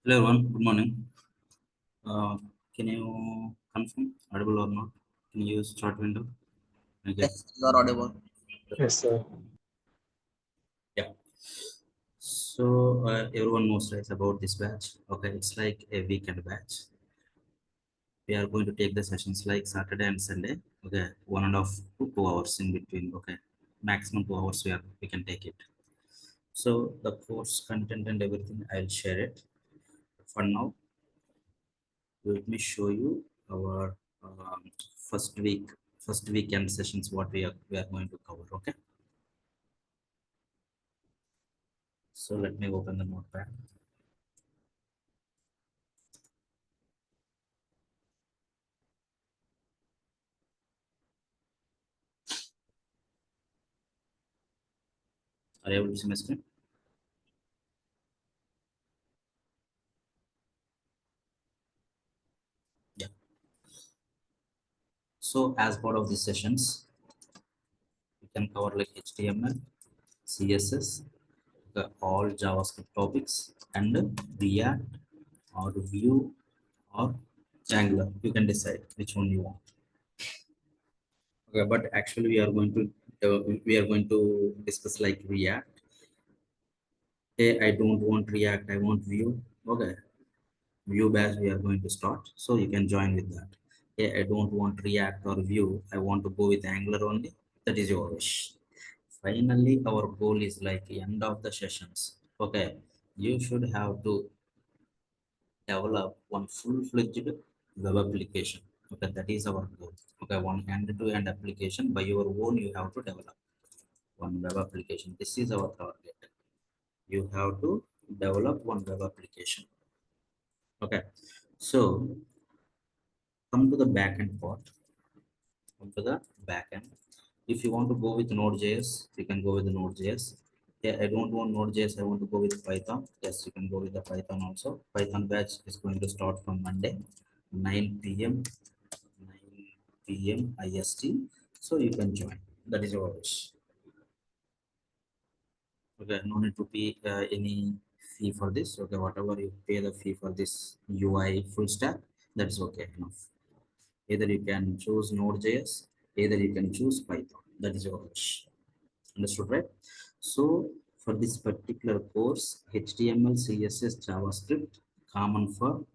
Hello everyone, good morning. Uh, can you confirm audible or not? Can you use chat window? Okay. Yes, you are audible. Yes, sir. Yeah. So everyone knows right about this batch. Okay, it's like a weekend batch. We are going to take the sessions like Saturday and Sunday. Okay, 1.5 to 2 hours in between. Okay, maximum 2 hours we can take it. So the course content and everything I'll share it. For now, let me show you our first first weekend sessions what we are going to cover. Okay, so let me open the notepad. Are you able to see my screen? Yeah. So as part of these sessions we can cover like HTML, CSS, the all JavaScript topics, and React or Vue or Angular. You can decide which one you want. Okay, but actually we are going to discuss like React. Hey, I don't want React, I want Vue. Okay, Vue batch we are going to start, so you can join with that. Hey, I don't want React or Vue, I want to go with Angular only. That is your wish. Finally, our goal is like the end of the sessions. Okay, you should have to develop one full-fledged web application. Okay, that is our goal. Okay, one end-to-end application by your own you have to develop one web application. This is our target. You have to develop one web application. Okay, so come to the backend part. Come to the backend. If you want to go with Node.js, you can go with the Node.js. Yeah, I don't want Node.js, I want to go with Python. Yes, you can go with the Python also. Python batch is going to start from Monday, 9 p.m. 9 p.m. IST. So you can join. That is your wish. Okay, no need to pay any fee for this. Okay, whatever you pay the fee for this UI full stack, that's okay enough. Either you can choose Node.js, either you can choose Python. That is your wish. Understood, right? So for this particular course, HTML, CSS, JavaScript, common for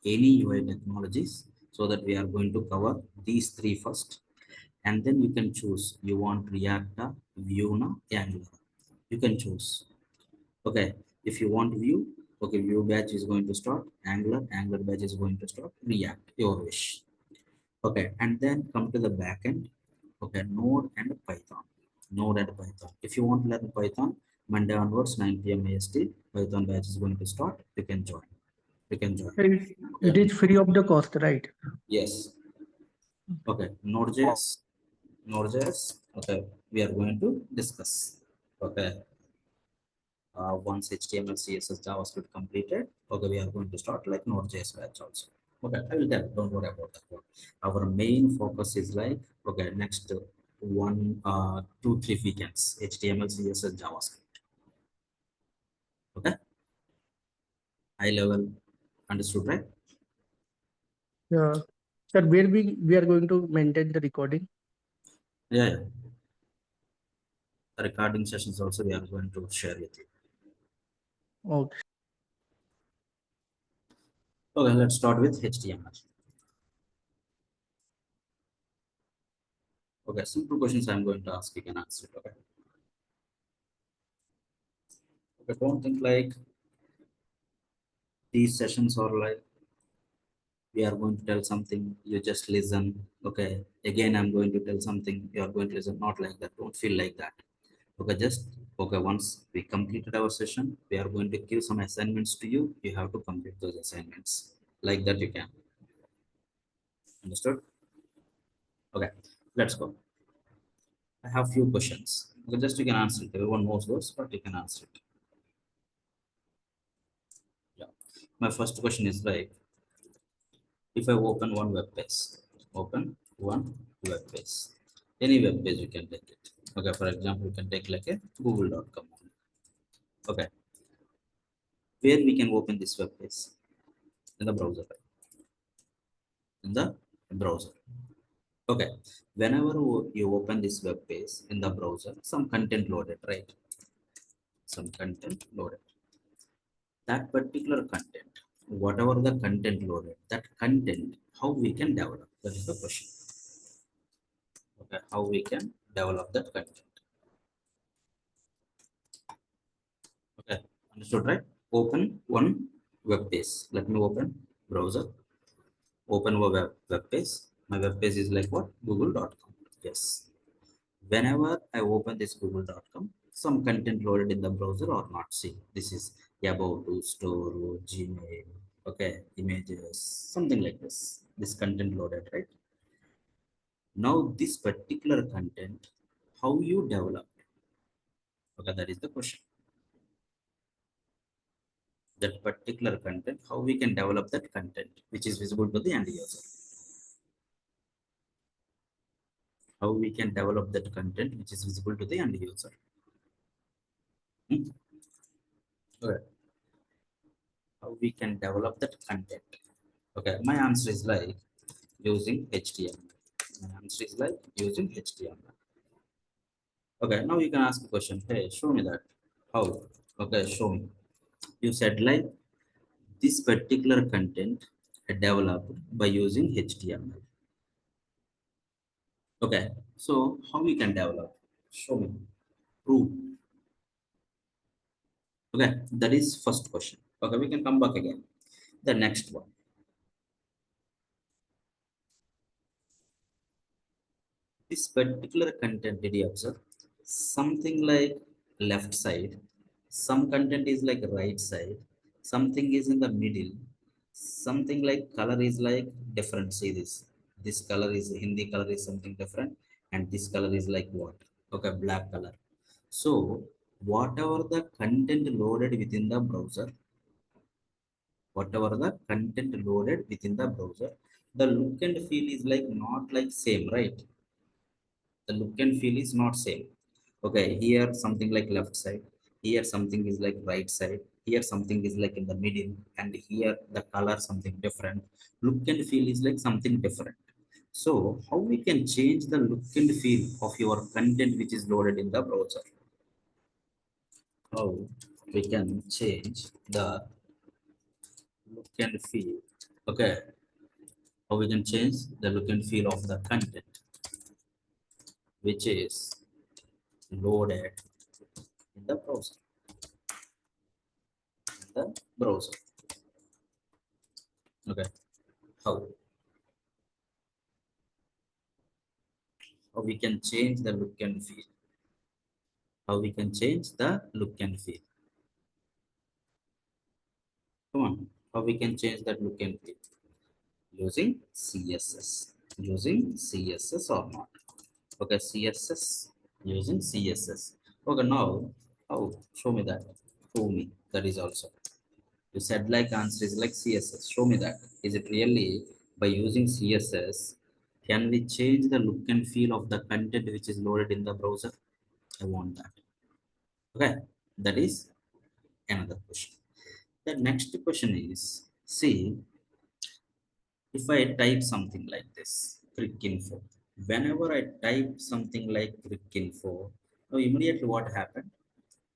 any UI technologies. So that we are going to cover these three first, and then you can choose you want React, Vue, Angular. You can choose. Okay, if you want Vue, okay, Vue batch is going to start. Angular batch is going to start. React, your wish. Okay, and then come to the backend. Okay, Node and Python. Node and Python. If you want to learn Python, Monday onwards, 9 p.m. AST, Python batch is going to start. You can join. You can join. It Okay. is free of the cost, right? Yes. Okay. Node.js. Node.js. Okay. We are going to discuss. Okay. Once HTML, CSS, JavaScript completed, okay, we are going to start like Node.js batch also. Okay, I will tell. Don't worry about that one. Our main focus is like okay, next 2, 3 weekends, HTML, CSS, JavaScript. Okay, high level, understood, right? Yeah. Sir, where we are going to maintain the recording? Yeah, yeah. The recording sessions also we are going to share with you. Okay. Okay, let's start with HTML. Okay, simple questions I'm going to ask. You can answer it. Okay. Okay, don't think like these sessions are like we are going to tell something, you just listen. Okay, again I'm going to tell something, you are going to listen. Not like that, don't feel like that. Okay, just okay, once we completed our session, we are going to give some assignments to you. You have to complete those assignments. Like that you can. Understood? Okay, let's go. I have few questions. Okay, just you can answer it. Everyone knows those, but you can answer it. Yeah, my first question is like, if I open one web page, open one web page, any web page you can take it. Okay, for example, you can take like a google.com. Okay, where we can open this web page? in the browser, in the browser. Okay, whenever you open this web page in the browser, some content loaded, right? Some content loaded. That particular content, whatever the content loaded, that content, how we can develop? That is the question. Okay, how we can develop that content? Okay, understood, right? Open one web page. Let me open browser. Open a web page. My web page is like what? Google.com. Yes. Whenever I open this google.com, some content loaded in the browser or not. See, this is about to store, Gmail, okay, images, something like this. This content loaded, right? Now, this particular content, how you develop? Okay, that is the question. That particular content, how we can develop that content, which is visible to the end user. How we can develop that content, which is visible to the end user. Hmm? Okay. How we can develop that content. Okay, my answer is like using HTML. My answer is like using HTML. Okay, now you can ask a question. Hey, show me that. How? Okay, show me. You said like this particular content developed by using HTML. Okay, so how we can develop? Show me. Prove. Okay, that is first question. Okay, we can come back again. The next one. This particular content, did you observe? Something like left side, some content is like right side, something is in the middle, something like color is like different. See this. This color is Hindi color is something different, and this color is like what? Okay, black color. So whatever the content loaded within the browser, whatever the content loaded within the browser, the look and feel is like not like same, right? The look and feel is not same. Okay, here something like left side, here something is like right side, here something is like in the middle, and here the color something different. Look and feel is like something different. So how we can change the look and feel of your content which is loaded in the browser? How we can change the look and feel? Okay, how we can change the look and feel of the content which is loaded in the browser, the browser. Okay, how? How we can change the look and feel? How we can change the look and feel? Come on, how we can change that look and feel? Using CSS. Using CSS or not? Okay, CSS. Using CSS. Okay, now how? Show me that. Show me. That is also. You said like answer is like CSS. Show me that. Is it really by using CSS? Can we change the look and feel of the content which is loaded in the browser? I want that. Okay, that is another question. The next question is, see, if I type something like this, crick info. Whenever I type something like crick info, now immediately what happened?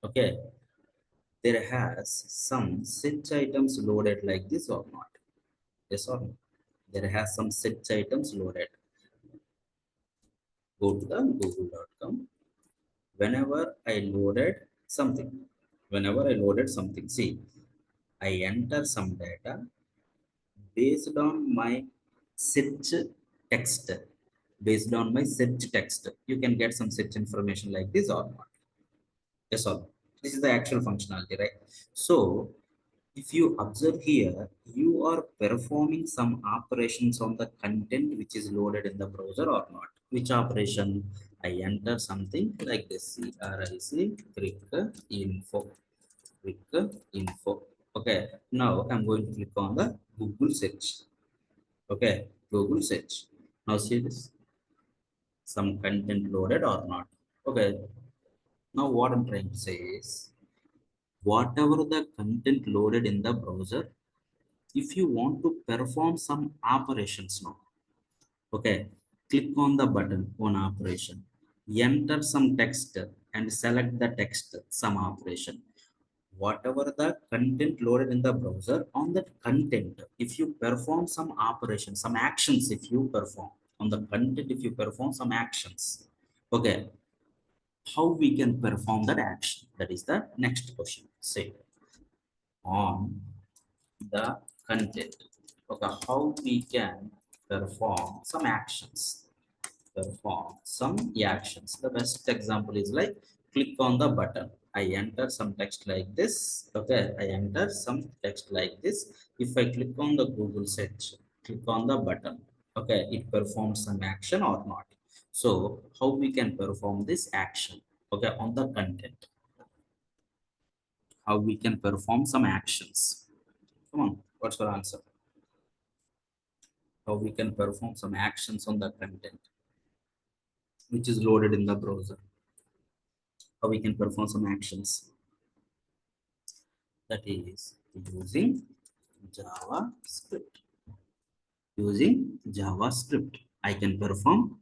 Okay, there has some search items loaded like this or not? Yes or no? There has some search items loaded. Go to the google.com. Whenever I loaded something, whenever I loaded something, see, I enter some data based on my search text. Based on my search text, you can get some search information like this or not. Yes or no? This is the actual functionality, right? So if you observe here, you are performing some operations on the content which is loaded in the browser or not. Which operation? I enter something like this, crick info, crick info. Okay, now I'm going to click on the Google search. Okay, Google search. Now see this, some content loaded or not. Okay, now what I'm trying to say is, whatever the content loaded in the browser, if you want to perform some operations now, okay, click on the button on operation, enter some text and select the text, some operation. Whatever the content loaded in the browser, on that content, if you perform some operation, some actions, if you perform on the content, if you perform some actions, okay, how we can perform that action? That is the next question. Say on the content. Okay, how we can perform some actions. Perform some actions. The best example is like click on the button. I enter some text like this. Okay, I enter some text like this. If I click on the Google search, click on the button. Okay, it performs some action or not. So how we can perform this action? Okay, on the content. How we can perform some actions? Come on, what's your answer? How we can perform some actions on the content which is loaded in the browser? How we can perform some actions? That is using JavaScript. Using JavaScript, I can perform,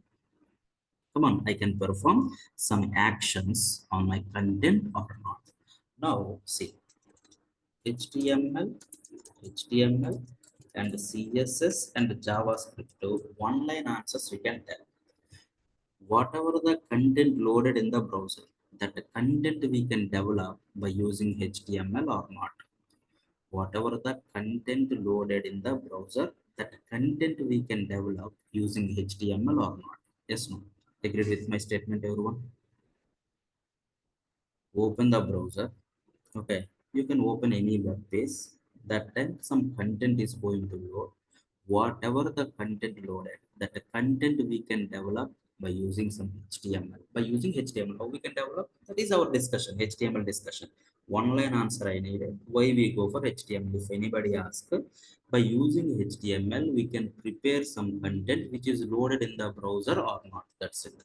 come on, I can perform some actions on my content or not. Now, see, HTML, HTML, and CSS and JavaScript, one line answers we can tell. Whatever the content loaded in the browser, that the content we can develop by using HTML or not. Whatever the content loaded in the browser, that content we can develop using HTML or not. Yes, no? Agree with my statement, everyone? Open the browser. Okay, you can open any web page. That time some content is going to load. Whatever the content loaded, that the content we can develop by using some HTML. By using HTML, how we can develop? That is our discussion, HTML discussion. One line answer I needed. Why we go for HTML? If anybody asks, by using HTML, we can prepare some content which is loaded in the browser or not. That's it.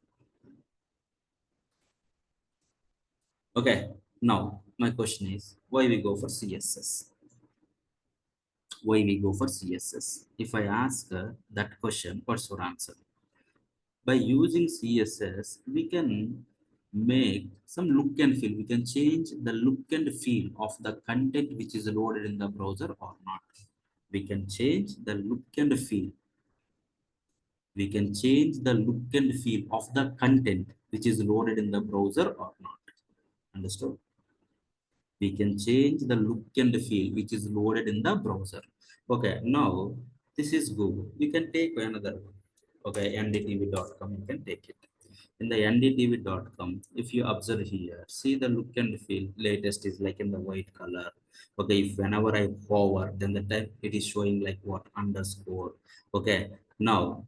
Okay. Now, my question is, why we go for CSS? Why we go for CSS? If I ask that question, what's your answer? By using CSS, we can make some look and feel. We can change the look and feel of the content which is loaded in the browser or not. We can change the look and feel. We can change the look and feel of the content which is loaded in the browser or not. Understood? We can change the look and feel which is loaded in the browser. Okay, now this is Google. We can take another one. Okay, ndtv.com, you can take it. In the ndtv.com, if you observe here, see the look and feel latest is like in the white color. Okay, if whenever I hover, then the time it is showing like what underscore. Okay, now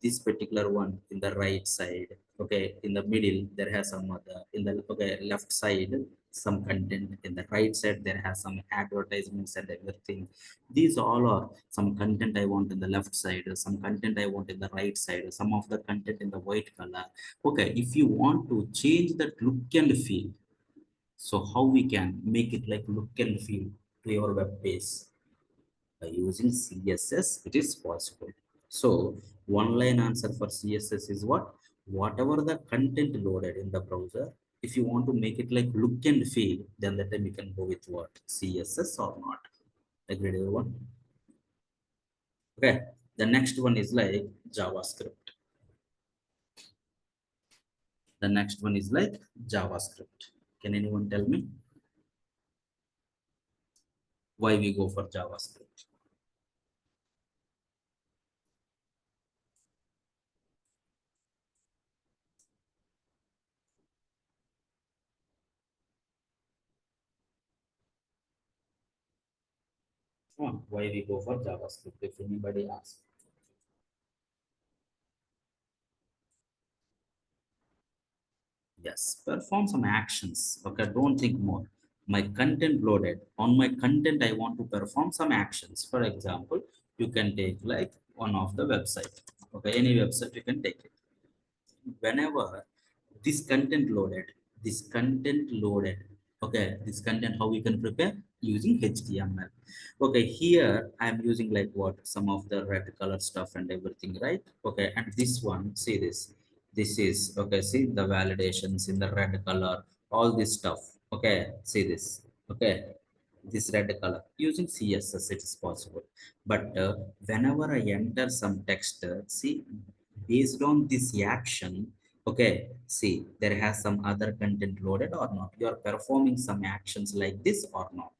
this particular one in the right side, okay, in the middle there has some other, in the okay left side some content, in the right side there has some advertisements and everything. These all are some content I want in the left side, some content I want in the right side, some of the content in the white color. Okay, if you want to change that look and feel, so how we can make it like look and feel to your web page? By using CSS, it is possible. So one line answer for CSS is what? Whatever the content loaded in the browser, if you want to make it like look and feel, then that time you can go with what? CSS or not. Agreed, everyone? Okay. The next one is like JavaScript. The next one is like JavaScript. Can anyone tell me why we go for JavaScript? Why we go for JavaScript? If anybody asks. Yes, perform some actions. Okay, don't think more. My content loaded. On my content, I want to perform some actions. For example, you can take like one of the website. Okay, any website you can take it. Whenever this content loaded, okay, this content how we can prepare? using HTML. Okay, here I'm using like what some of the red color stuff and everything, right? Okay, and this one, see this. This is okay. See the validations in the red color, all this stuff. Okay, see this. Okay, this red color using CSS it is possible. But whenever I enter some text, see based on this action, okay, see there has some other content loaded or not. You are performing some actions like this or not.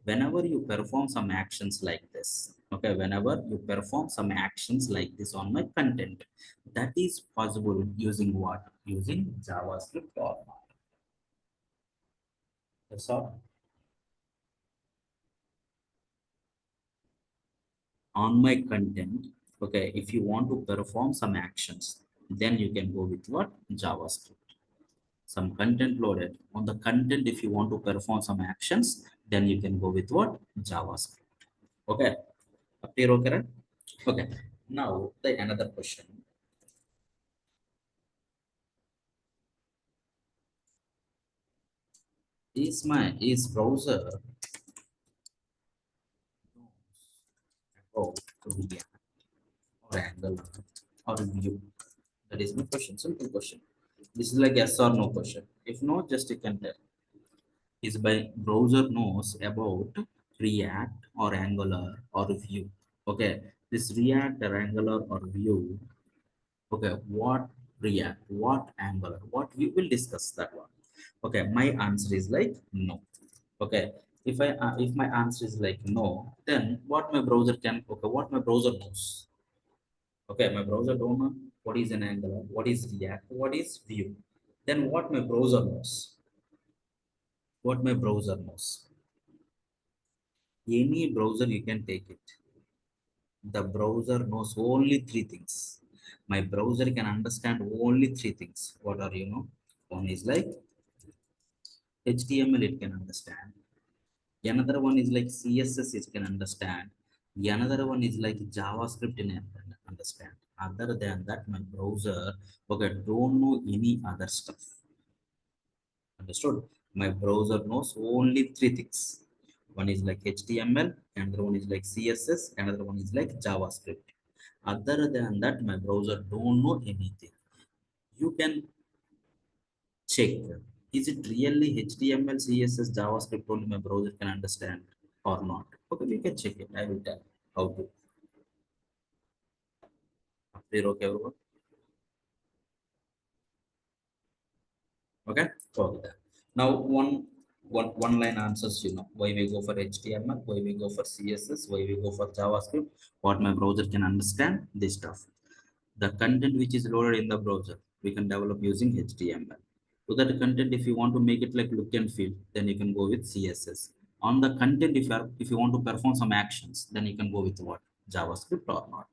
Whenever you perform some actions like this, okay, whenever you perform some actions like this on my content, that is possible using what? Using JavaScript or not. That's all. On my content, okay, if you want to perform some actions, then you can go with what? JavaScript. Some content loaded on the content, if you want to perform some actions, then you can go with what? JavaScript. Okay, up here, okay, right? Okay, now the another question is browser about React or Angular or Vue? That is my question, simple question. This is like yes or no question. If no, just you can tell. Is by browser knows about React or Angular or Vue. Okay, this React or Angular or Vue. Okay, what React, what Angular, what Vue, will discuss that one. Okay, my answer is like no. Okay, if my answer is like no, then what my browser can, okay, what my browser knows. Okay, my browser don't know what is an Angular, what is React, what is Vue. Then what my browser knows. What my browser knows. Any browser you can take it. The browser knows only three things. My browser can understand only three things. What are you know? One is like HTML, it can understand. Another one is like CSS, it can understand. Another one is like JavaScript, it can understand. Other than that, my browser, okay, don't know any other stuff. Understood? My browser knows only three things. One is like HTML, another one is like CSS, another one is like JavaScript. Other than that, my browser don't know anything. You can check. Is it really HTML, CSS, JavaScript only my browser can understand or not? Okay, we can check it. I will tell how to. Clear, okay, everyone? Okay, okay then. Now one line answers, why we go for HTML, why we go for CSS, why we go for JavaScript, what my browser can understand, this stuff. The content which is loaded in the browser, we can develop using HTML. So that content, if you want to make it like look and feel, then you can go with CSS. On the content, if you want to perform some actions, then you can go with what? JavaScript or not.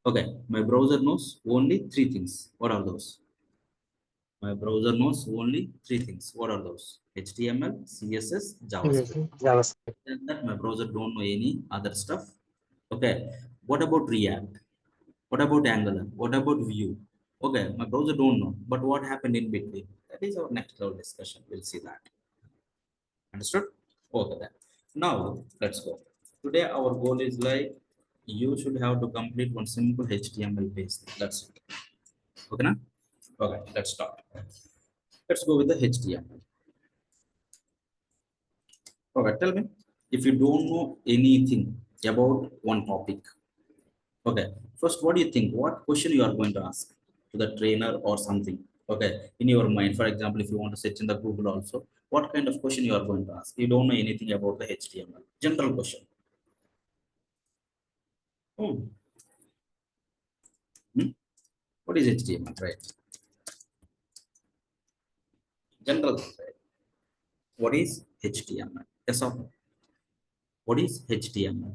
Okay, my browser knows only three things. What are those? My browser knows only three things. What are those? HTML, CSS, Yes, JavaScript. JavaScript. Then that my browser don't know any other stuff. Okay. What about React? What about Angular? What about Vue? Okay, my browser don't know. But what happened in between? That is our next level discussion. We'll see that. Understood? Okay then. Now let's go. Today our goal is like you should have to complete one simple HTML page. That's it. Okay, na? Okay, let's start. Let's go with the HTML. Okay, tell me if you don't know anything about one topic. Okay, first, what do you think? What question you are going to ask to the trainer or something? Okay, in your mind, for example, if you want to search in the Google also, what kind of question you are going to ask? You don't know anything about the HTML. General question. Hmm. Hmm? What is HTML, right? General, right? What is HTML? Yes or no? What is HTML?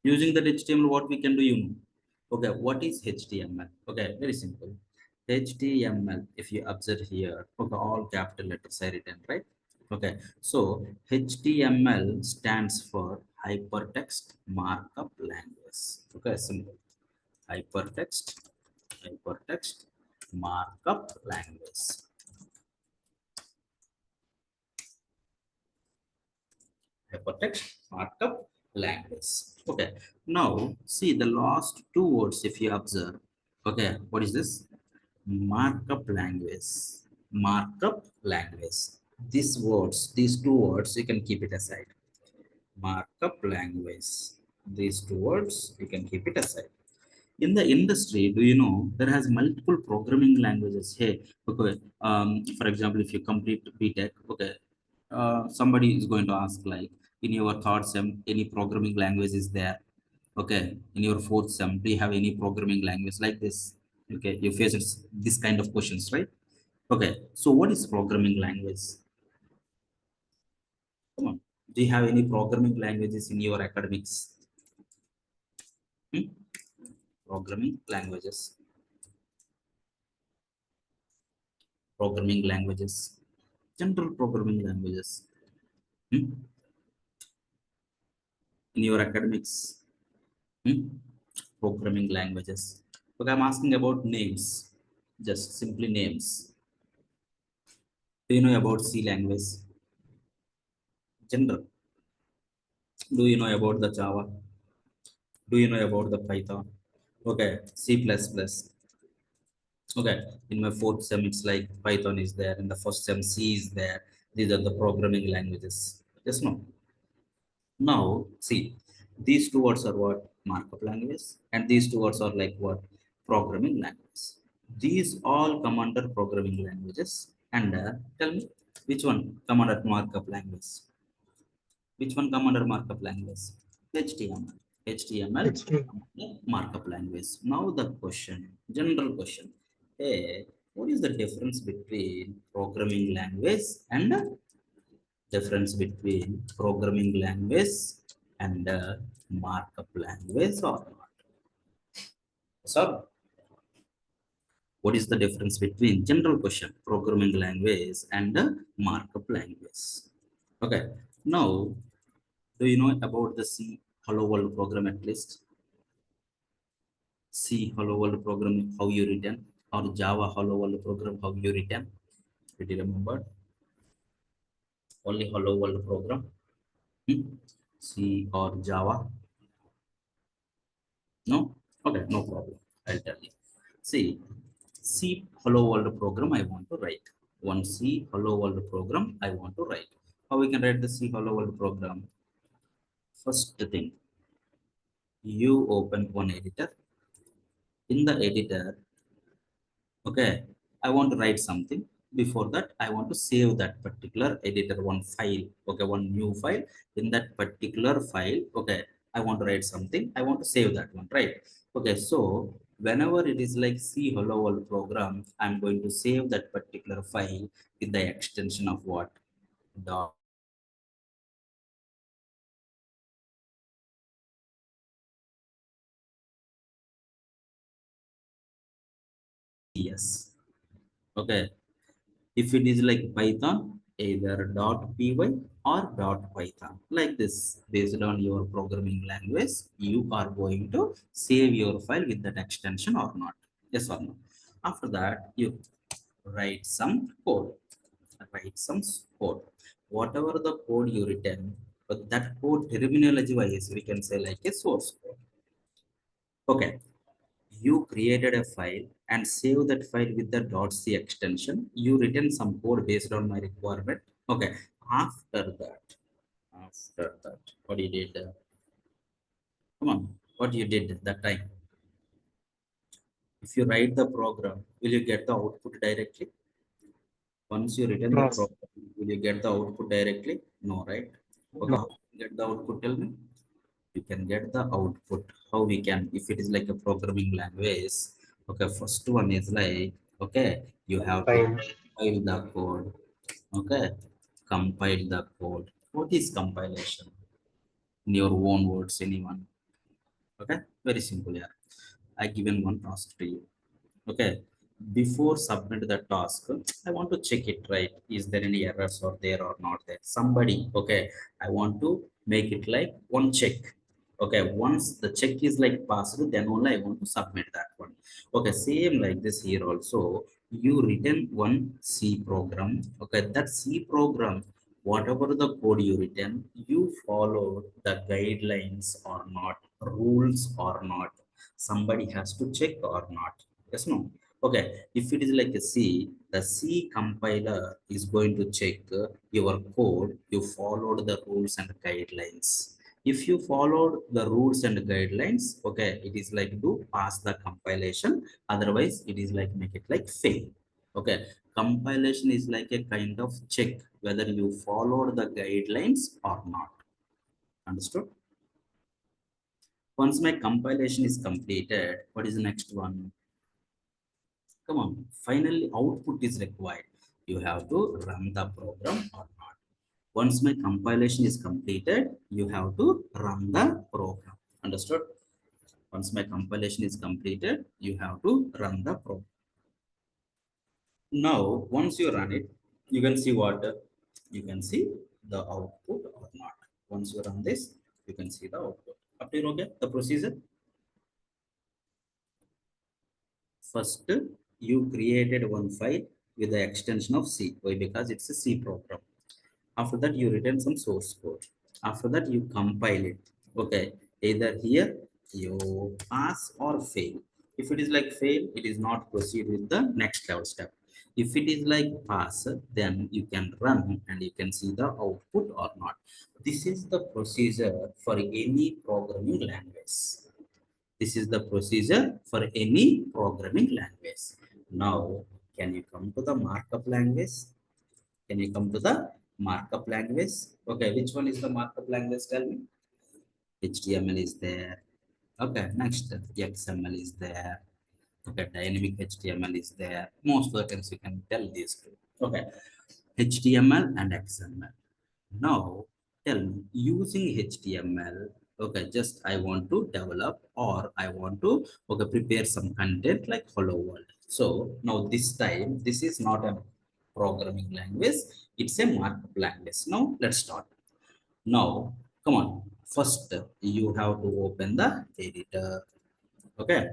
Using that HTML, what we can do, Okay, what is HTML? Okay, very simple. HTML, if you observe here, okay, all capital letters are written, right? Okay, so HTML stands for Hypertext Markup Language. Okay, simple. Hypertext, Hypertext Markup Language. hypertext markup language. Okay, now see the last two words if you observe. Okay, what is this? Markup language. Markup language. These words, these two words, you can keep it aside. Markup language. These two words, you can keep it aside. In the industry, do you know there has multiple programming languages? Hey, okay, for example, if you complete BTech, okay, somebody is going to ask like, in your third sem, any programming language is there? Okay, in your fourth sem, do you have any programming language like this? Okay, you face this kind of questions, right? Okay, so what is programming language? Come on, do you have any programming languages in your academics? Hmm? Programming languages. Programming languages. General programming languages. Hmm? In your academics. Hmm? Programming languages. Okay, I'm asking about names. Just simply names. Do you know about C language? General. Do you know about the Java? Do you know about the Python? Okay, C++. Okay, in my fourth sem, it's like Python is there. In the first sem, C is there. These are the programming languages. Yes, no? Now, see, these two words are what? Markup language. And these two words are like what? Programming language. These all come under programming languages. And tell me, which one come under markup language? Which one come under markup language? HTML. HTML HT. come under markup language. Now the question, general question. Hey, what is the difference between programming language and difference between programming language and markup language or not? So, what is the difference between general question, programming language and markup language? Okay, now, do you know about the C Hello World program at least? C Hello World program, how you written? Or Java Hello World program, how you written? Did you remember? Only Hello World program? Hmm? C or Java? No? Okay, no problem. I'll tell you. See, C Hello World program I want to write. One C Hello World program I want to write. How we can write the C Hello World program? First thing, you open one editor. In the editor, okay, I want to write something. Before that, I want to save that particular editor one file. Okay, one new file. In that particular file, okay, I want to write something. I want to save that one, right? Okay, so whenever it is like C hello world program, I'm going to save that particular file with the extension of what? Dot CS. Okay, if it is like Python, either .py or .python. Like this, based on your programming language, you are going to save your file with that extension or not. Yes or no? After that, you write some code. Write some code. Whatever the code you written, but that code terminology wise, we can say like a source code. Okay, you created a file and save that file with the .c extension. You written some code based on my requirement. Okay, after that, what you did? Come on, what you did that time? If you write the program, will you get the output directly? Once you written the No. program, will you get the output directly? No, right? Okay, No. how you get the output? Tell me. You can get the output. How we can, if it is like a programming language? Okay, first one is like, okay, you have to Fine. compile the code. Okay, compile the code. What is compilation? In your own words, anyone? Okay, very simple. Yeah, I given one task to you. Okay, before submit the task, I want to check it, right? Is there any errors or there or not there? Somebody, okay, I want to make it like one check. Okay, once the check is like passed, then only I want to submit that one. Okay, same like this here also. You written one C program. Okay, that C program, whatever the code you written, you follow the guidelines or not, rules or not. Somebody has to check or not. Yes, no? Okay, if it is like a C, the C compiler is going to check your code, you followed the rules and guidelines. If you followed the rules and guidelines, okay, it is like to pass the compilation, otherwise it is like make it like fail. Okay, compilation is like a kind of check whether you followed the guidelines or not. Understood? Once my compilation is completed, what is the next one? Come on, finally output is required. You have to run the program or not. Once my compilation is completed, you have to run the program. Understood? Once my compilation is completed, you have to run the program. Now, once you run it, you can see what? You can see the output or not. Once you run this, you can see the output. Up to you, okay? The procedure. First, you created one file with the extension of C. Why? Because it's a C program. After that, you return some source code. After that, you compile it. Okay, either here you pass or fail. If it is like fail, it is not proceed with the next level step. If it is like pass, then you can run and you can see the output or not. This is the procedure for any programming language. This is the procedure for any programming language. Now, can you come to the markup language? Can you come to the markup language? Okay, which one is the markup language? Tell me. HTML is there. Okay, next XML is there. Okay, dynamic HTML is there. Most of the times you can tell these two. Okay, HTML and XML. Now, tell me, using HTML, okay, just I want to develop or I want to, okay, prepare some content like hello world. So now this time, this is not a programming language, it's a markup language. Now let's start. Now, come on. First, you have to open the editor. Okay.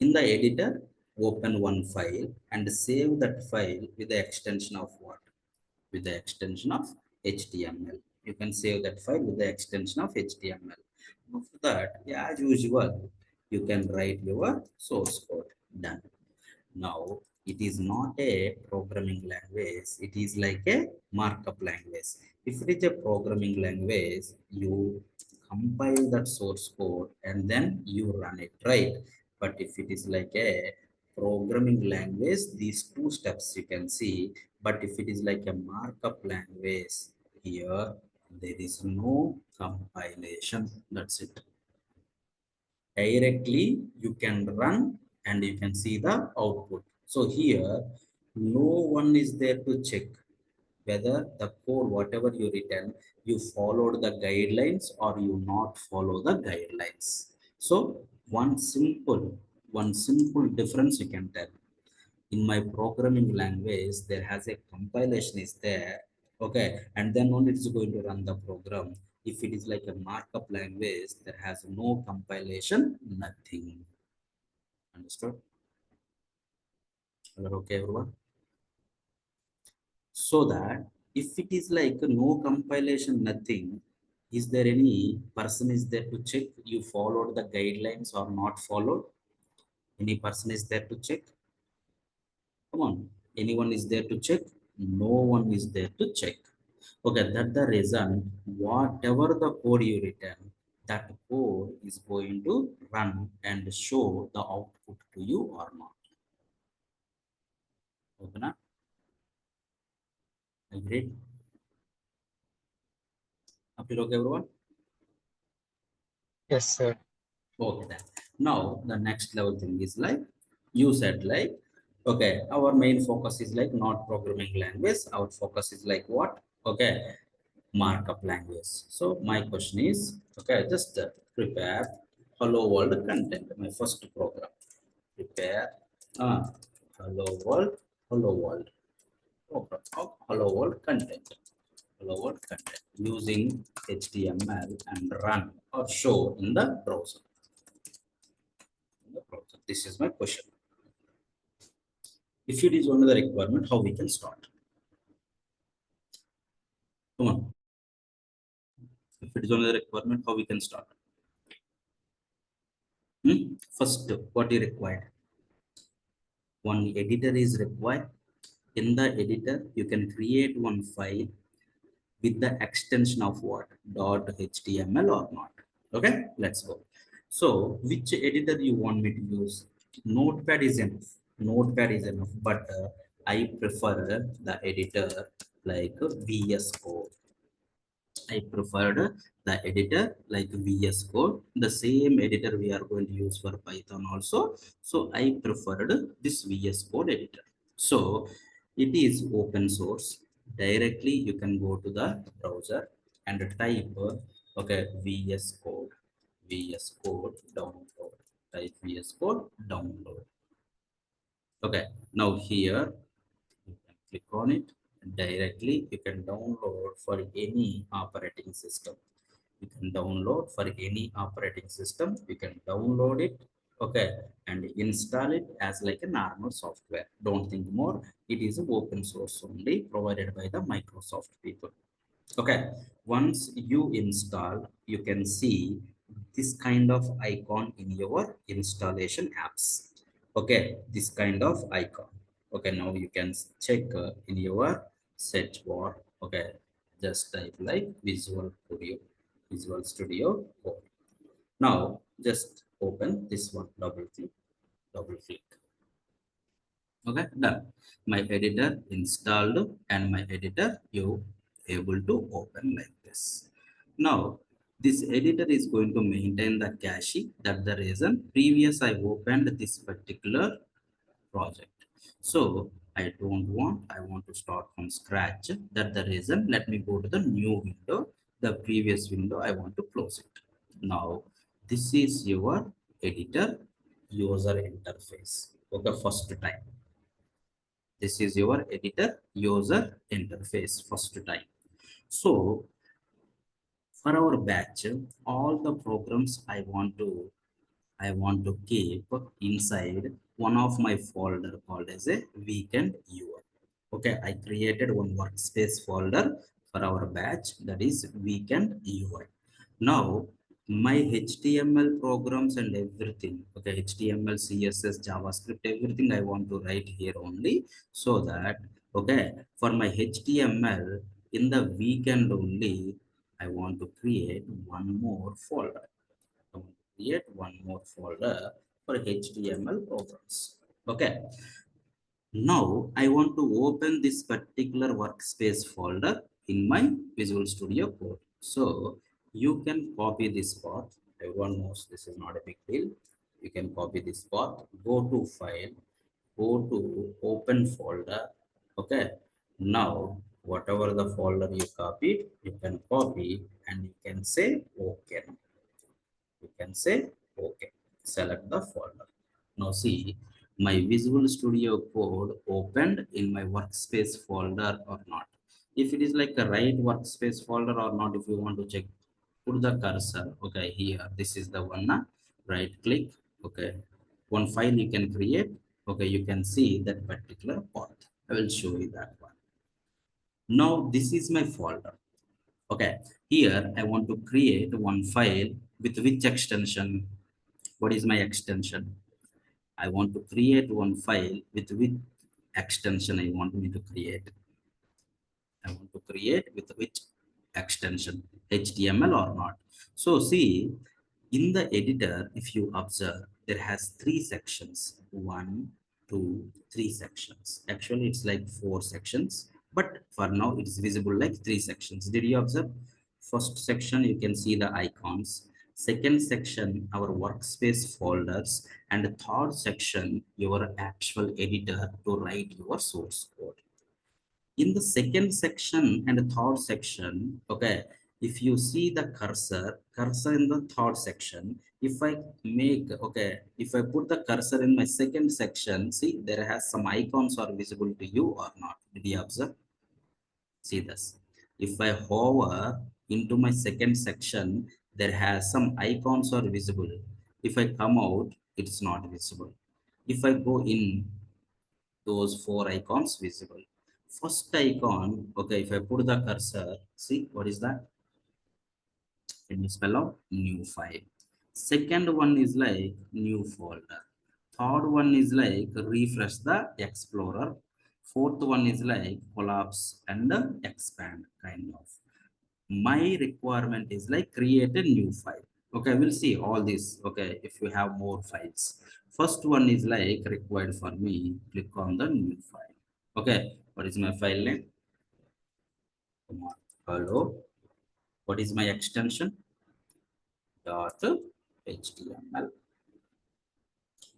In the editor, open one file and save that file with the extension of what? With the extension of HTML. You can save that file with the extension of HTML. After that, yeah, as usual, you can write your source code. Done. Now, it is not a programming language, it is like a markup language. If it is a programming language, you compile that source code and then you run it, right? But if it is like a programming language, these two steps you can see. But if it is like a markup language, here there is no compilation. That's it. Directly you can run and you can see the output. So here no one is there to check whether the code whatever you written, you followed the guidelines or you not follow the guidelines. So one simple difference you can tell. In my programming language there has a compilation is there, okay, and then only it's going to run the program. If it is like a markup language, there has no compilation, nothing. Understood? Okay, everyone? So that if it is like no compilation, nothing, is there any person is there to check you followed the guidelines or not followed? Any person is there to check? Come on. Anyone is there to check? No one is there to check. Okay, that's the reason whatever the code you written, that code is going to run and show the output to you or not. Okay, na? Agreed? Up to okay, everyone? Yes, sir. Okay, then. Now the next level thing is like you said, like, okay, our main focus is like not programming language. Our focus is like what? Okay, markup language. So my question is, okay, just prepare hello world content. My first program. Prepare hello world, hello world program of hello world content. Hello world content using HTML and run or show in the browser. This is my question. If it is only the requirement, how we can start? Come on. If it is only the requirement, how we can start? First, what you required? One editor is required. In the editor, you can create one file with the extension of what? .html or not. Okay, let's go. So, which editor you want me to use? Notepad is enough. Notepad is enough, but I prefer the editor like VS Code. I preferred the editor like VS Code, the same editor we are going to use for Python also. So I preferred this VS Code editor. So it is open source. Directly you can go to the browser and type okay VS Code, VS Code download. Type VS Code download. Okay, now here you can click on it. Directly you can download for any operating system. You can download for any operating system. You can download it, okay, and install it as like a normal software. Don't think more. It is open source only, provided by the Microsoft people. Okay, once you install, you can see this kind of icon in your installation apps. Okay, this kind of icon. Okay, now you can check in your search bar. Okay, just type like Visual Studio Code. Now just open this one, double click. Okay, done. My editor installed, and my editor you able to open like this. Now this editor is going to maintain the cache. That the reason previous I opened this particular project. So I want to start from scratch. That the reason, let me go to the new window. The previous window I want to close it. Now this is your editor user interface. Okay, first time. This is your editor user interface first time. So for our batch, all the programs I want to keep inside one of my folder called as a weekend UI. Okay, I created one workspace folder for our batch, that is weekend UI. Now my HTML programs and everything, okay, HTML, CSS, JavaScript, everything I want to write here only, so that okay, for my HTML in the weekend only, I want to create one more folder. I want to create one more folder for HTML programs. Okay, now I want to open this particular workspace folder in my Visual Studio Code. So you can copy this path. Everyone knows this is not a big deal. You can copy this path, go to file, go to open folder. Okay. Now whatever the folder you copied, you can copy and you can say OK. You can say OK. Select the folder. Now see, my Visual Studio Code opened in my workspace folder or not. If it is like a right workspace folder or not, if you want to check, put the cursor. Okay, here, this is the one. Right click. Okay, one file you can create. Okay, you can see that particular path. I will show you that one. Now this is my folder. Okay, here I want to create one file with which extension? What is my extension? I want to create one file with which extension I want me to create. I want to create with which extension, HTML or not. So see, in the editor, if you observe, there has three sections, one, two, three sections. Actually, it's like four sections, but for now it's visible like three sections. Did you observe? First section, you can see the icons. Second section, our workspace folders. And the third section, your actual editor to write your source code. In the second section and the third section, okay, if you see the cursor in the third section, if I make, okay, if I put the cursor in my second section, see, there has some icons are visible to you or not. Did you observe? See this. If I hover into my second section, there has some icons are visible. If I come out, it's not visible. If I go in, those four icons visible. First icon, okay, if I put the cursor, see what is that? Can you spell out new file? Second one is like new folder. Third one is like refresh the explorer. Fourth one is like collapse and expand kind of. My requirement is like create a new file. Okay, we'll see all this. Okay, if you have more files, first one is like required for me, click on the new file. Okay, what is my file name? Come on, hello. What is my extension? Dot html.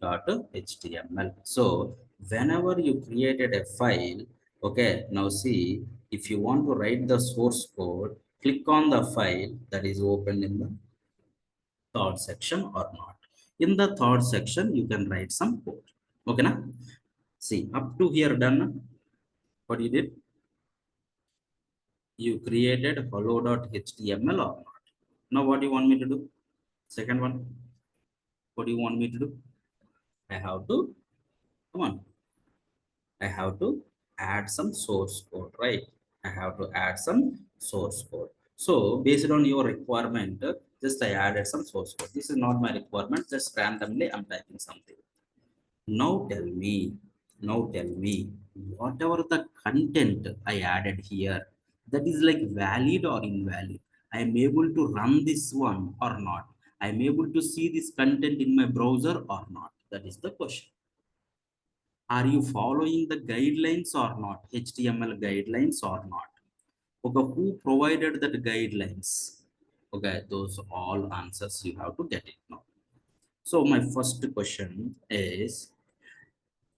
Dot html. So whenever you created a file, okay, now see, if you want to write the source code, click on the file that is open in the third section or not. In the third section you can write some code. Okay now, see, up to here done. What you did, you created hello.html or not? Now what do you want me to do? Second one, what do you want me to do? I have to, come on, I have to add some source code, right? I have to add some source code. So based on your requirement, just I added some source code. This is not my requirement, just randomly I'm typing something. Now now tell me, whatever the content I added here, that is like valid or invalid? I am able to run this one or not? I am able to see this content in my browser or not? That is the question. Are you following the guidelines or not? HTML guidelines or not? Okay, who provided that guidelines? Okay, those all answers you have to get it now. So my first question is,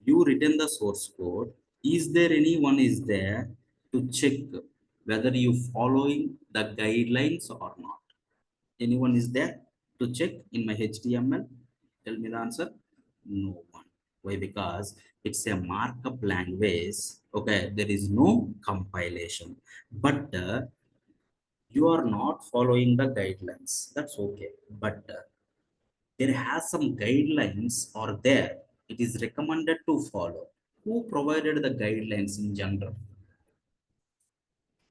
you written the source code. Is there anyone is there to check whether you following the guidelines or not? Anyone is there to check in my HTML? Tell me the answer. No one. Why? Because it's a markup language. Okay, there is no compilation. But you are not following the guidelines. That's okay. But there has some guidelines or there, it is recommended to follow. Who provided the guidelines in general?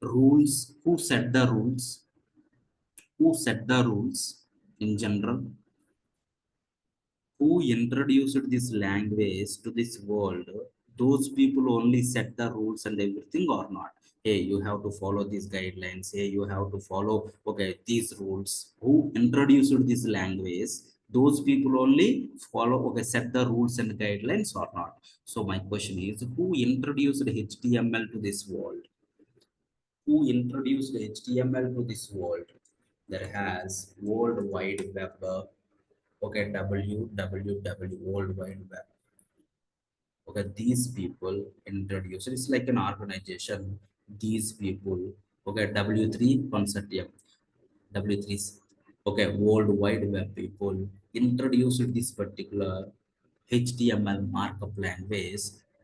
Rules, who set the rules? Who set the rules in general? Who introduced this language to this world? Those people only set the rules and everything or not? Hey, you have to follow these guidelines. Hey, you have to follow, okay, these rules. Who introduced this language? Those people only follow, okay, set the rules and guidelines or not? So my question is, who introduced HTML to this world? Who introduced HTML to this world? That has World Wide Web, okay, www, World Wide Web. Okay, these people introduce, it's like an organization. These people, okay, W3 consortium, W3, okay, World Wide Web people introduced this particular HTML markup language.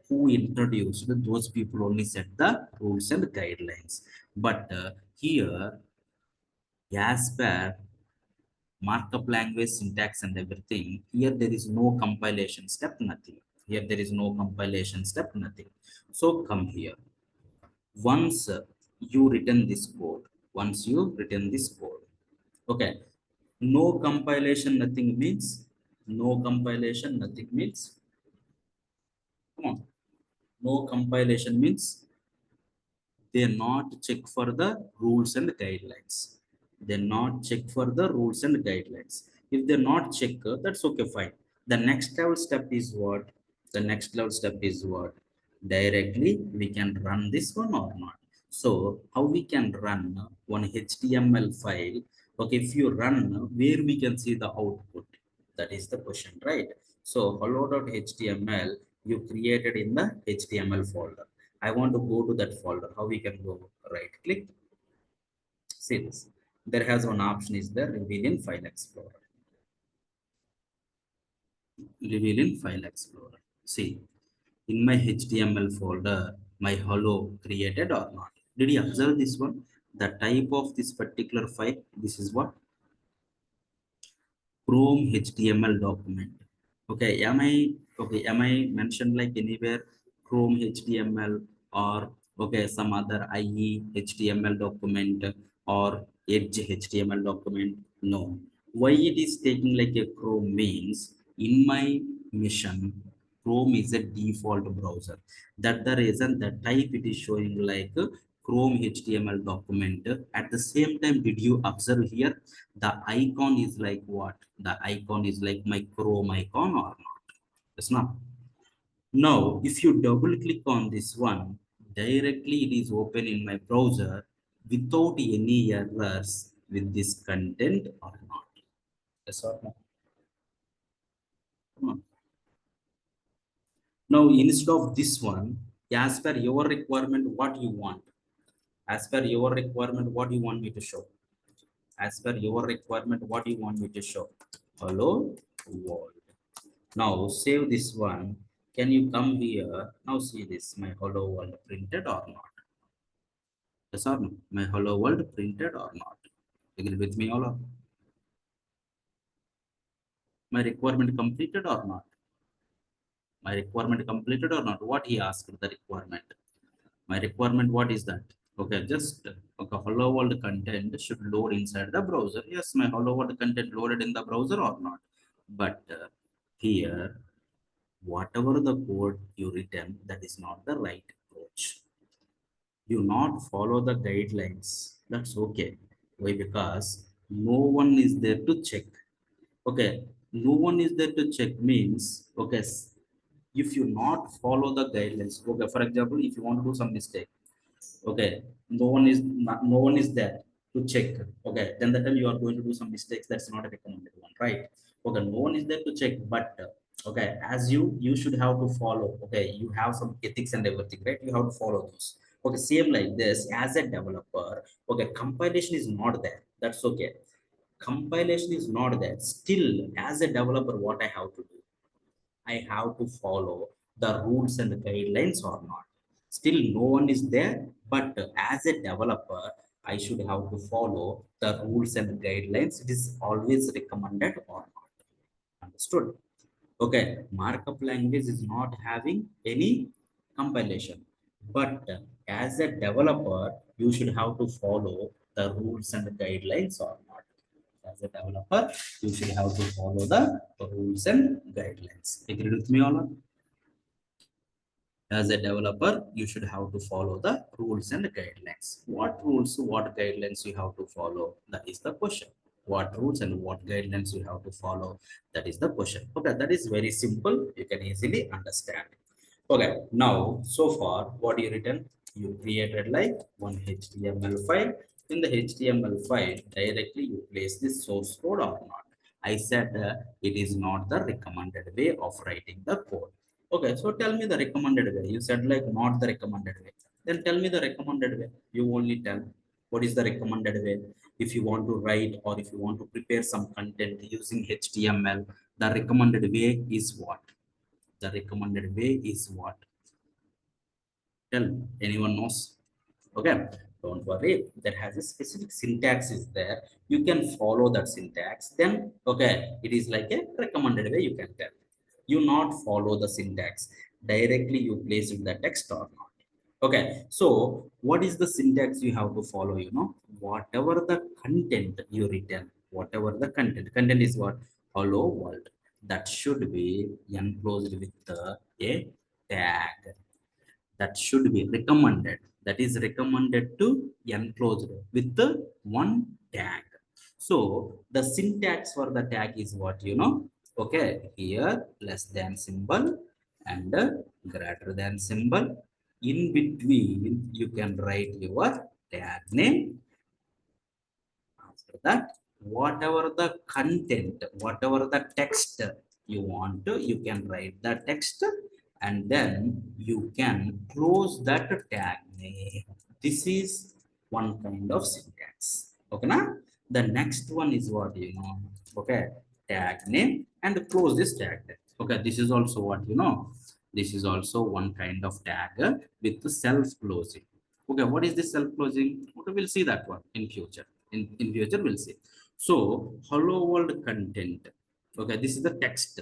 Who introduced? Those people only set the rules and guidelines. But here, as per markup language syntax and everything, here there is no compilation step, nothing. Here there is no compilation step, nothing. So come here. Once you written this code, once you written this code, okay, no compilation, nothing means, no compilation, nothing means, come on, no compilation means they not check for the rules and guidelines. They not check for the rules and guidelines. If they not check, that's okay, fine. The next level step is what? The next level step is what? Directly we can run this one or not? So how we can run one HTML file? Okay, if you run, where we can see the output? That is the question, right? So hello.html you created in the HTML folder. I want to go to that folder. How we can go? Right click. See this. There has one option is there, reveal in file explorer. Reveal in file explorer. See, in my HTML folder, my hello created or not? Did you observe this one? The type of this particular file, this is what? Chrome HTML document. Okay, am I mentioned like anywhere Chrome HTML or okay, some other IE HTML document or Edge HTML document. No. Why it is taking like a Chrome means in my mission, Chrome is a default browser. That the reason that type it is showing like Chrome HTML document. At the same time, did you observe here the icon is like what? The icon is like my Chrome icon or not? It's not. Now, if you double click on this one, directly it is open in my browser without any errors with this content or not. Yes or no? Come on. Now, instead of this one, as per your requirement, what you want? As per your requirement, what you want me to show? As per your requirement, what you want me to show? Hello world. Now, save this one. Can you come here? Now, see this, my hello world printed or not? Yes or no? My hello world printed or not? Agree with me, all of my requirement completed or not? My requirement completed or not? What he asked the requirement. My requirement, what is that? Okay, just okay, hello world content should load inside the browser. Yes, my hello world content loaded in the browser or not? But here, whatever the code you written, that is not the right approach. You not follow the guidelines. That's okay. Why? Because no one is there to check. Okay, no one is there to check means, okay, if you not follow the guidelines, okay, for example, if you want to do some mistake, okay, no one is there to check, okay, then the time you are going to do some mistakes, that's not a recommended one, right? Okay, no one is there to check, but okay, as you should have to follow, okay, you have some ethics and everything, right? You have to follow those. Okay, same like this as a developer, okay, compilation is not there, that's okay. Compilation is not there. Still, as a developer, what I have to do? I have to follow the rules and guidelines or not. Still, no one is there, but as a developer, I should have to follow the rules and guidelines. It is always recommended or not. Understood? Okay, markup language is not having any compilation, but as a developer, you should have to follow the rules and guidelines or not. As a developer, you should have to follow the rules and guidelines. Agree with me, all? As a developer, you should have to follow the rules and guidelines. What rules, what guidelines you have to follow, that is the question. What rules and what guidelines you have to follow, that is the question. Okay, that is very simple, you can easily understand. Okay, now so far what you written, you created like one HTML file. In the HTML file directly you place this source code or not. I said it is not the recommended way of writing the code. Okay, so tell me the recommended way. You said like not the recommended way. Then tell me the recommended way. You only tell what is the recommended way. If you want to write or if you want to prepare some content using HTML, the recommended way is what? The recommended way is what? Tell me. Anyone knows? Okay, don't worry. That has a specific syntax is there. You can follow that syntax. Then, okay, it is like a recommended way. You can tell. You not follow the syntax directly. You place it the text or not. Okay, so what is the syntax you have to follow? You know, whatever the content you written, whatever the content is what? Hello world. That should be enclosed with a tag, that should be recommended, that is recommended to enclosed with the one tag. So the syntax for the tag is what, you know? Okay, here less than symbol and greater than symbol. In between you can write your tag name. After that, whatever the content, whatever the text you want to, you can write the text and then you can close that tag name. This is one kind of syntax. Okay, now the next one is what, you know? Okay, tag name and close this tag. Okay, this is also what, you know? This is also one kind of tag with the self closing. Okay, what is this self closing? Okay, we'll see that one in future. In future we'll see. So hello world content, okay, this is the text.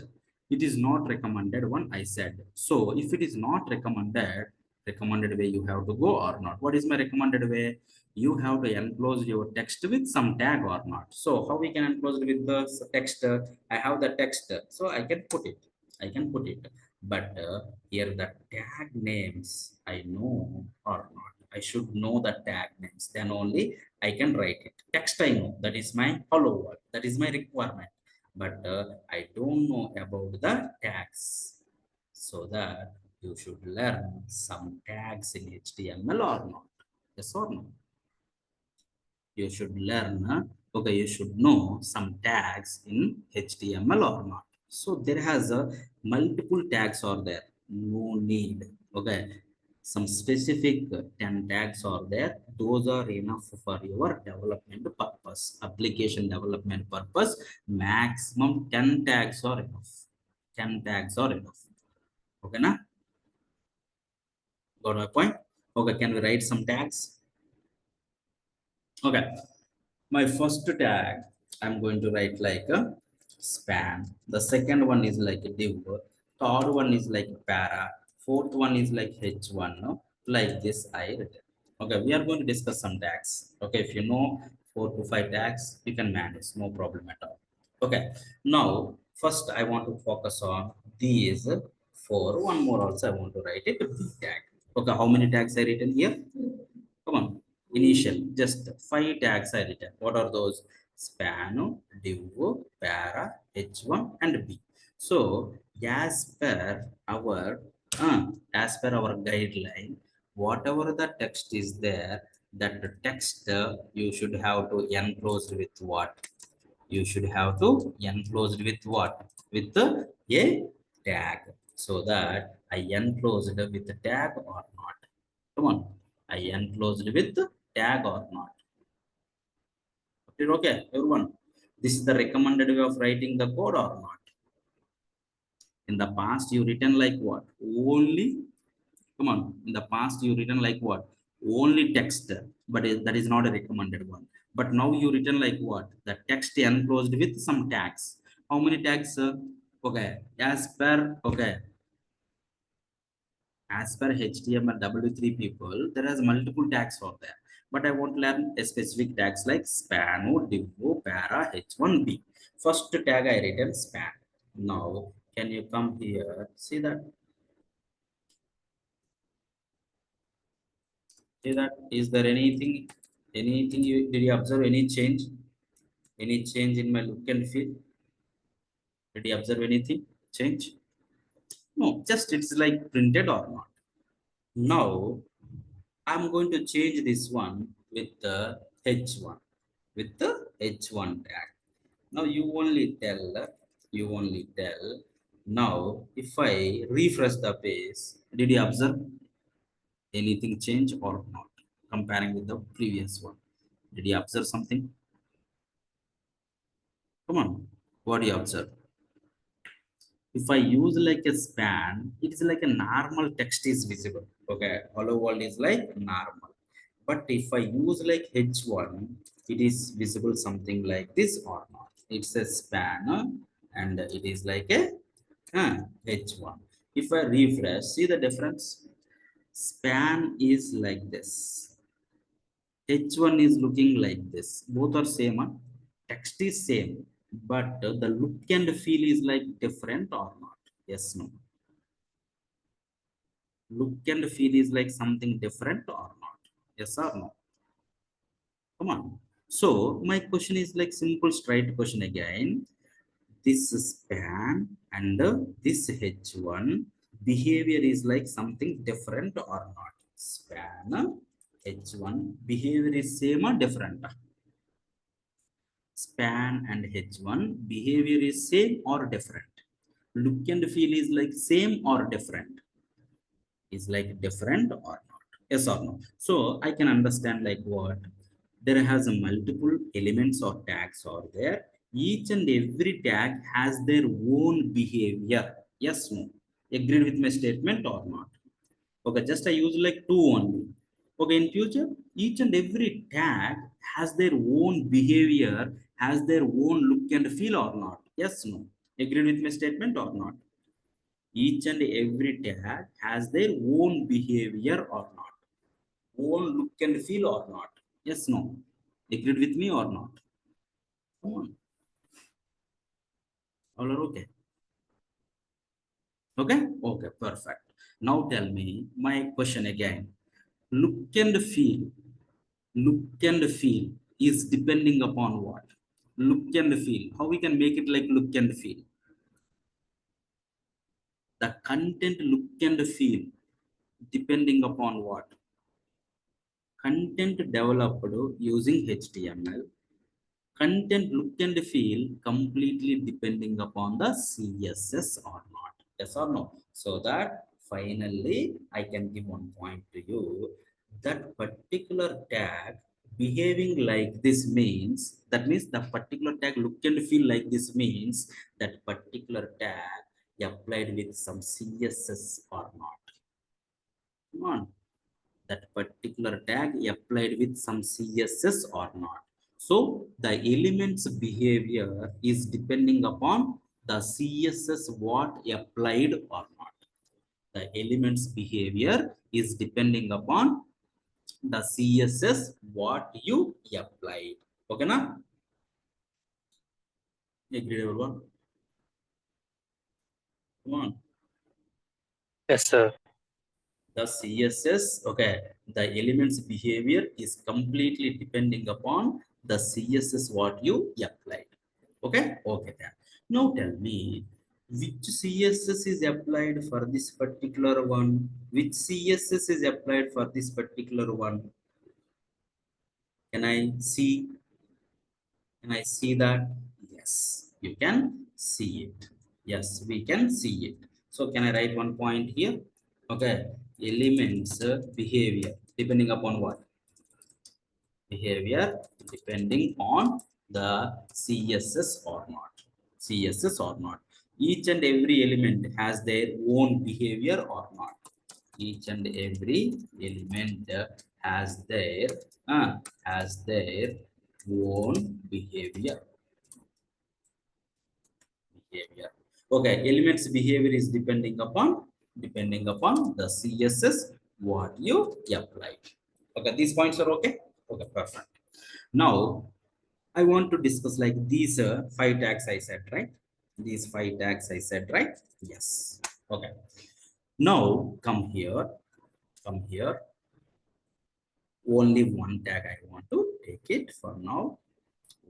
It is not recommended one, I said. So if it is not recommended, recommended way you have to go or not? What is my recommended way? You have to enclose your text with some tag or not. So how we can enclose it with the text? I have the text, so I can put it. I can put it. But here the tag names I know or not. I should know the tag names. Then only I can write it. Text I know. That is my hello world. That is my requirement. But I don't know about the tags. So that you should learn some tags in HTML or not. Yes or no? You should learn, okay, you should know some tags in HTML or not. So there has a multiple tags are there. No need. Okay. Some specific 10 tags are there. Those are enough for your development purpose, application development purpose. Maximum 10 tags are enough. 10 tags are enough. Okay, na? Got my point? Okay, can we write some tags? Okay, my first tag, I'm going to write like a span. The second one is like a div. Third one is like para. Fourth one is like h1. No? Like this I written. Okay, we are going to discuss some tags. Okay, if you know 4 to 5 tags, you can manage, no problem at all. Okay, now first I want to focus on these four. One more also I want to write it, b tag. Okay, how many tags I written here? Come on. Initial, just 5 tags I written. What are those? Span, div, para, h1, and b. So, as per our guideline, whatever the text is there, that the text you should have to enclose with what? You should have to enclose it with what? With a tag. So that I enclosed with the tag or not. Come on. I enclosed with tag or not. Okay, everyone. This is the recommended way of writing the code or not. In the past, you written like what? Only, come on. In the past, you written like what? Only text, but that is not a recommended one. But now you written like what? The text enclosed with some tags. How many tags? Okay, as per, okay, as per HTML W3 people, there is multiple tags for there. But I want to learn a specific tags like span, div, para, h1b. First tag I written span. Now, can you come here? See that? See that? Is there anything? Anything you did you observe any change? Any change in my look and feel? Did you observe anything? Change? No, just it's like printed or not. Now I'm going to change this one with the H1, with the H1 tag. Now you only tell. Now, if I refresh the page, did you observe anything change or not? Comparing with the previous one. Did you observe something? Come on. What do you observe? If I use like a span, it is like a normal text is visible. Okay, hello world is like normal. But if I use like H1, it is visible something like this or not. It's a span and it is like a H1. If I refresh, see the difference? Span is like this. H1 is looking like this. Both are same. Text is same, but the look and feel is like different or not? Yes, no. Look and feel is like something different or not? Yes or no? Come on. So my question is like simple straight question again. This span and this H1 behavior is like something different or not? Span H1 behavior is same or different? Span and H1 behavior is same or different? Look and feel is like same or different? Is like different or not? Yes or no? So I can understand like what? There has a multiple elements or tags are there. Each and every tag has their own behavior. Yes, no? Agreed with my statement or not? Okay, just I use like two only. Okay, in future, each and every tag has their own behavior, has their own look and feel or not? Yes, no? Agreed with my statement or not? Each and every tag has their own behavior or not, own look and feel or not. Yes, no. Agreed with me or not? Come on. All are okay. Okay? Okay, perfect. Now tell me my question again. Look and feel. Look and feel is depending upon what? Look and feel. How we can make it like look and feel? The content look and feel depending upon what? Content developed using HTML. Content look and feel completely depending upon the CSS or not. Yes or no? So that finally I can give one point to you. That particular tag behaving like this means, that means the particular tag look and feel like this means that particular tag applied with some CSS or not. Come on, that particular tag applied with some CSS or not. So the elements behavior is depending upon the CSS what applied or not. The elements behavior is depending upon the CSS what you applied. Okay, na? Agreed, everyone? Come on. Yes, sir. The CSS, okay, the elements behavior is completely depending upon the CSS what you applied. Okay, okay then. Now tell me, which CSS is applied for this particular one? Which CSS is applied for this particular one? Can I see? Can I see that? Yes, you can see it. Yes, we can see it. So can I write one point here? Okay, elements behavior depending upon what? Behavior depending on the CSS or not. CSS or not. Each and every element has their own behavior or not. Each and every element has their own behavior. Okay, elements behavior is depending upon the CSS what you applied. Okay, these points are okay. Okay, perfect. Now I want to discuss like these five tags I said, right? These five tags I said, right? Yes. Okay. Now come here. Come here. Only one tag I want to take it for now.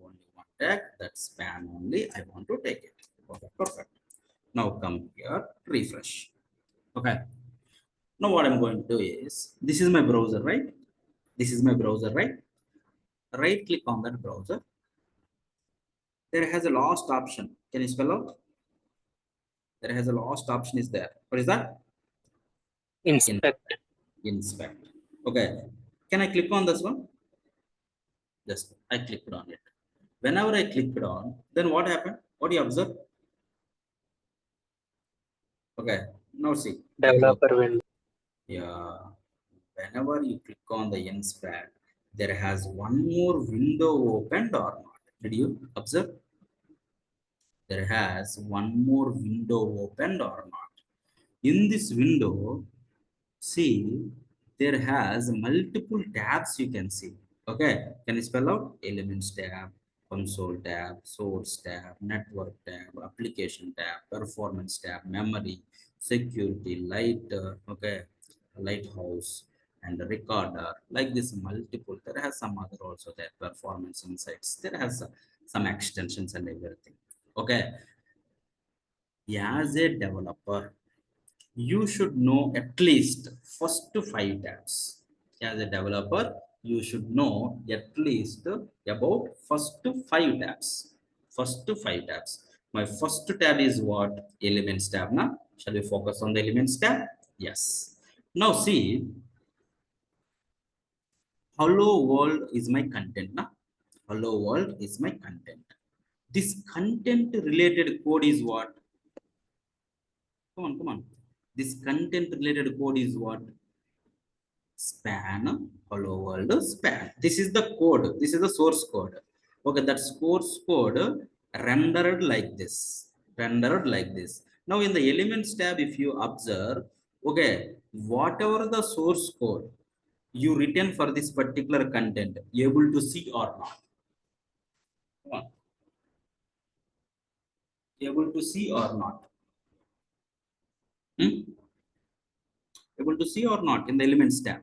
Only one tag, that span only I want to take it. Okay, perfect. Now come here, refresh. Okay. Now what I'm going to do is, this is my browser, right? This is my browser, right? Right click on that browser. There has a last option. Can you spell out? There has a last option is there. What is that? Inspect. Inspect. Okay. Can I click on this one? Just I clicked on it. Whenever I clicked on, then what happened? What do you observe? Okay. Now see. Close. Developer window. Yeah. Whenever you click on the inspect, there has one more window opened or not. Did you observe? There has one more window opened or not. In this window, see, there has multiple tabs you can see. Okay, can you spell out? Elements tab, console tab, source tab, network tab, application tab, performance tab, memory, security, light, okay, lighthouse, and recorder. Like this, multiple. There has some other also there, performance insights. There has some extensions and everything. Okay, as a developer, you should know at least first five tabs. As a developer, you should know at least about first five tabs. First five tabs. My first tab is what? Elements tab. Now, shall we focus on the elements tab? Yes. Now see, hello world is my content. Now, hello world is my content. This content related code is what? Come on, come on. This content related code is what? Span. Hello world span. This is the code. This is the source code. Okay, that source code rendered like this. Rendered like this. Now in the elements tab, if you observe, okay, whatever the source code you written for this particular content, you able to see or not? Come on. Able to see or not? Hmm? Able to see or not in the elements tab?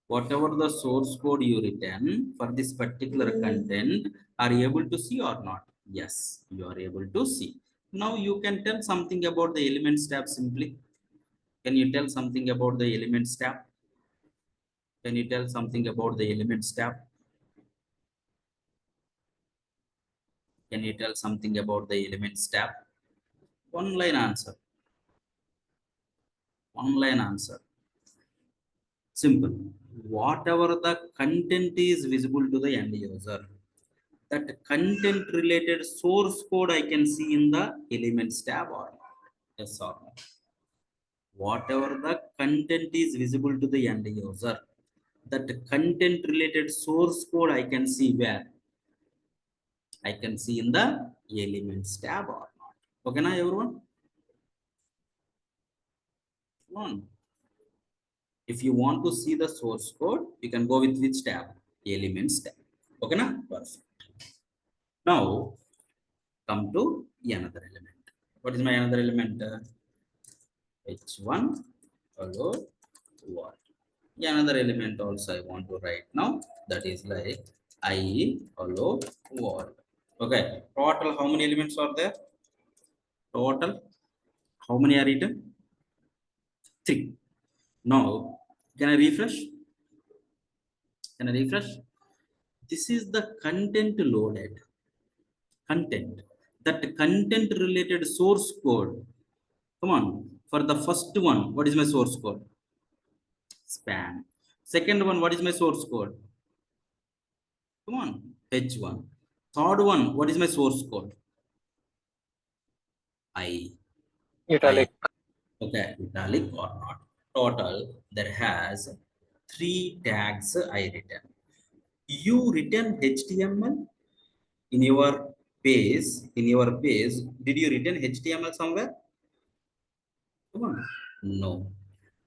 Whatever the source code you written for this particular content, are you able to see or not? Yes, you are able to see. Now you can tell something about the elements tab simply. Can you tell something about the elements tab? Can you tell something about the elements tab? Can you tell something about the elements tab? One line answer. One line answer. Simple. Whatever the content is visible to the end user, that content related source code I can see in the elements tab or not? Yes or no? Whatever the content is visible to the end user, that content related source code I can see where? I can see in the elements tab or not? Okay, now everyone? One. If you want to see the source code, you can go with which tab? Elements tab. Okay, now? Perfect. Now, come to another element. What is my another element? H1 hello what? Another element also I want to write now. That is like I hello world. Okay. Total how many elements are there? Total how many are written? 3. Now can I refresh? Can I refresh? This is the content loaded. Content. That content related source code. Come on. For the first one, what is my source code? Span. Second one, what is my source code? Come on, H1. Third one, what is my source code? I. Italic. Okay, italic or not. Total, there has 3 tags I written. You written HTML in your page. In your page, did you written HTML somewhere? Come on. No.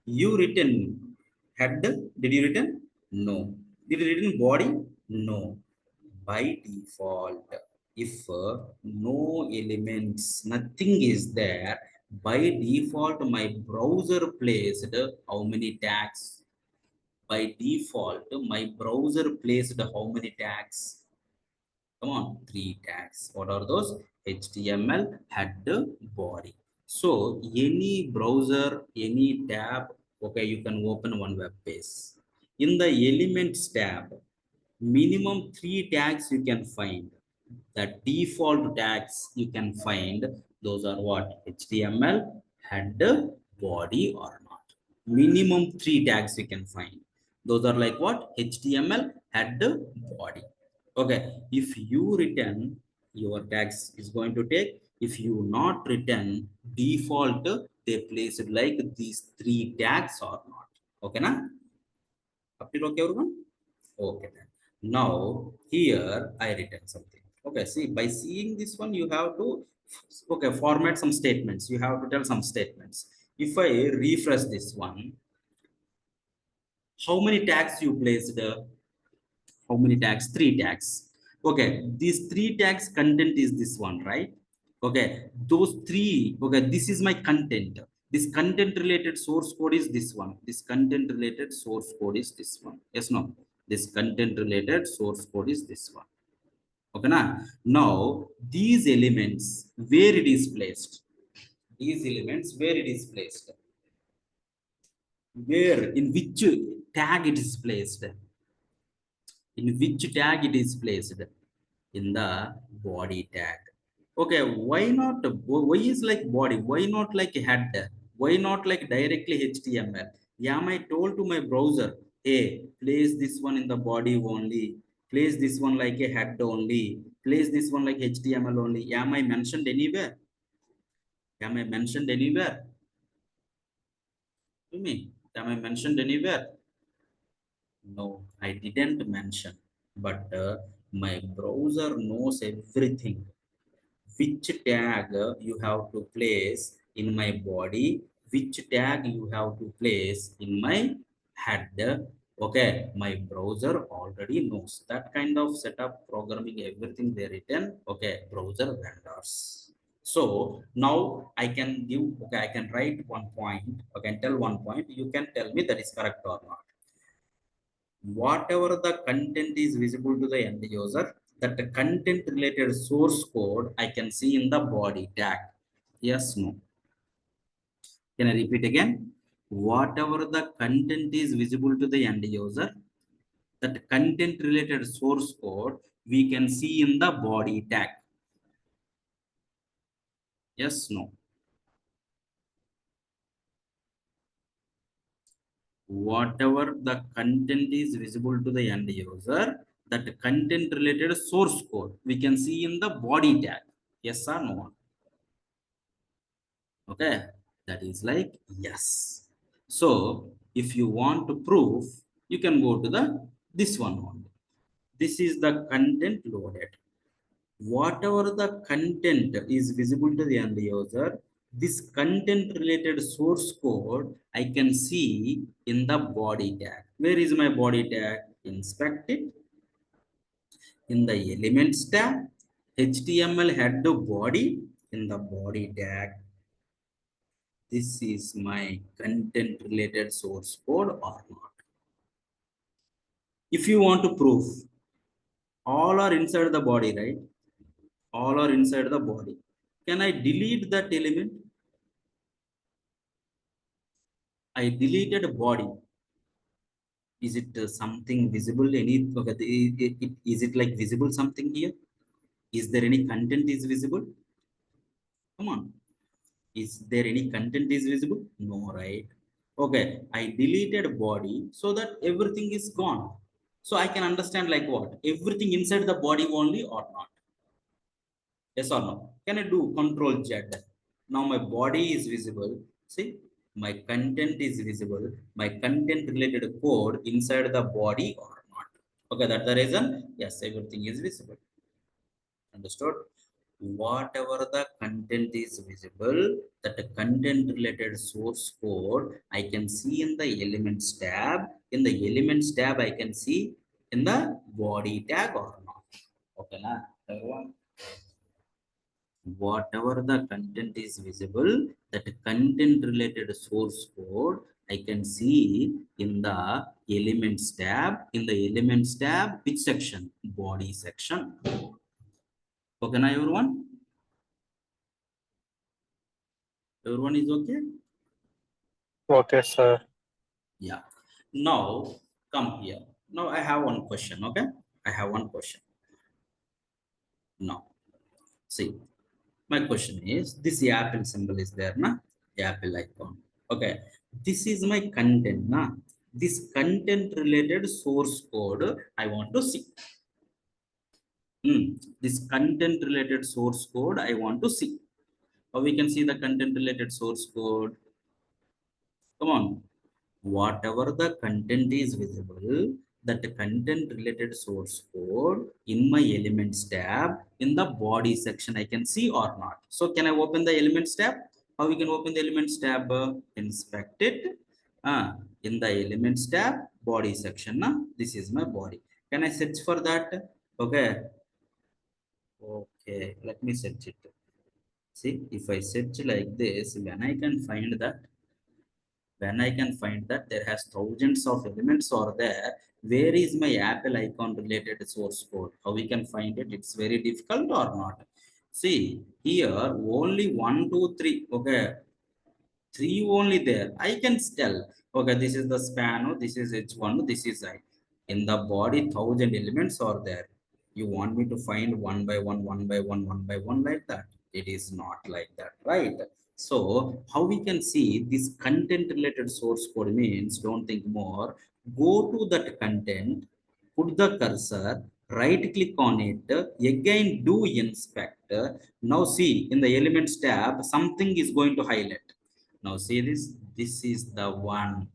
You written head? Did you written? No. Did you written body? No. By default, if no elements, nothing is there, by default my browser placed how many tags? By default my browser placed how many tags? Come on, 3 tags. What are those? HTML, header, body. So any browser, any tab, okay, you can open one web page. In the elements tab, minimum 3 tags you can find. The default tags you can find, those are what? HTML, header, body or not. Minimum 3 tags you can find. Those are like what? HTML, header, body. Okay, if you return, your tags is going to take. If you not return, default they place it like these 3 tags or not. Okay na? Up to okay everyone? Okay then. Now here I written something. Okay, see, by seeing this one you have to, okay, format some statements. You have to tell some statements. If I refresh this one, how many tags you placed? How many tags? 3 tags. Okay, these 3 tags content is this one, right? Okay, those 3, okay, this is my content. This content related source code is this one. This content related source code is this one. Yes, no? This content related source code is this one. Okay, now, now these elements, where it is placed? These elements, where it is placed? Where, in which tag it is placed? In which tag it is placed? In the body tag. Okay, why not? Why is like body? Why not like head? Why not like directly HTML? Yeah, I told to my browser, hey, place this one in the body only, place this one like a head only, place this one like HTML only. Am I mentioned anywhere? Am I mentioned anywhere? To me, am I mentioned anywhere? No, I didn't mention. But my browser knows everything. which tag you have to place in my body, which tag you have to place in my head. Okay, my browser already knows that kind of setup, programming, everything they written. Okay, browser vendors. So now I can give, okay, I can write one point, I can tell one point, you can tell me that is correct or not. Whatever the content is visible to the end user, that the content related source code I can see in the body tag. Yes, no. Can I repeat again? Whatever the content is visible to the end user, that content related source code we can see in the body tag. Yes, no. Whatever the content is visible to the end user, that content related source code we can see in the body tag. Yes or no? Okay, that is like yes. So if you want to prove, you can go to the this one only. This is the content loaded. Whatever the content is visible to the end user, this content related source code I can see in the body tag. Where is my body tag? Inspect it in the elements tab, HTML head to body in the body tag. This is my content related source code or not. If you want to prove, all are inside the body, right? All are inside the body. Can I delete that element? I deleted body. Is it something visible? Any, okay, is it like visible something here? Is there any content is visible? Come on. Is there any content is visible? No, right? Okay, I deleted body so that everything is gone. So I can understand like what? Everything inside the body only or not? Yes or no? Can I do Control Z? Now my body is visible. See, my content is visible. My content related code inside the body or not? Okay, that's the reason. Yes, everything is visible. Understood? Whatever the content is visible, that the content related source code I can see in the elements tab. In the elements tab I can see in the body tag or not. Okay, na everyone? Whatever the content is visible, that content related source code I can see in the elements tab. In the elements tab, which section? Body section. Okay, na everyone? Everyone is okay? Okay, sir. Yeah. Now come here. Now I have one question. Okay. I have one question. Now, see, my question is this apple symbol is there, na? Apple icon. Okay. This is my content, na? This content related source code I want to see. This content related source code I want to see. How we can see the content related source code? Come on. Whatever the content is visible, that content related source code in my elements tab in the body section I can see or not. So can I open the elements tab? How we can open the elements tab? Inspect it. In the elements tab, body section. This is my body. Can I search for that? Okay. Okay. Let me search it. See, if I search like this, when I can find that, when I can find that there has thousands of elements are there, where is my Apple icon related source code? How we can find it? It's very difficult or not? See, here only 1, 2, 3. Okay, 3 only there. I can tell. Okay, this is the span. This is H1. This is I. In the body, 1,000 elements are there. You want me to find one by one, one by one, one by one like that? It is not like that, right? So how we can see this content related source code means, don't think more. Go to that content, put the cursor, right click on it, again do inspect. Now see in the elements tab, something is going to highlight. Now see this, this is the one.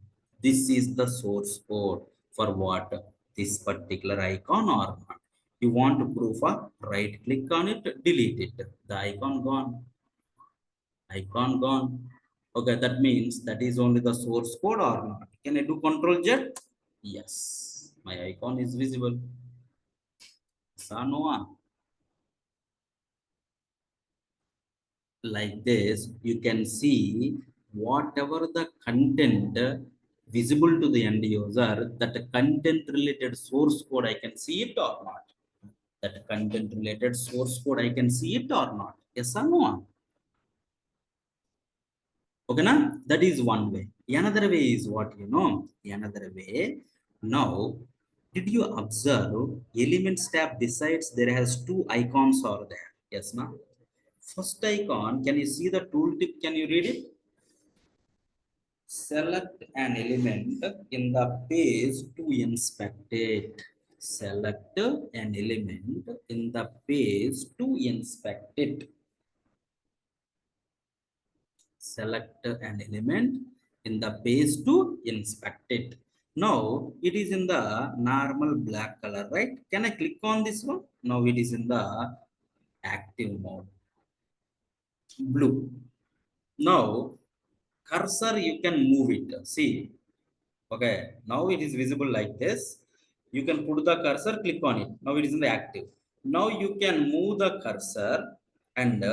This is the source code for what? This particular icon or not. You want to proof of, right click on it, delete it. The icon gone. Icon gone. Okay, that means that is only the source code or not. Can I do Control Z? Yes, my icon is visible. Sanoa. Like this, you can see whatever the content visible to the end user, that content related source code, I can see it or not. That content related source code, I can see it or not. Yes or no? Okay, na? That is one way. Another way is what you know. Another way. Now, did you observe elements tab besides there has two icons are there? Yes, na? First icon, can you see the tooltip? Can you read it? Select an element in the page to inspect it. Select an element in the page to inspect it. Select an element in the page to inspect it. Now it is in the normal black color, right? Can I click on this one? Now it is in the active mode, blue. Now cursor, you can move it. See, okay, now it is visible like this. You can put the cursor, click on it. Now it is in the active. Now you can move the cursor and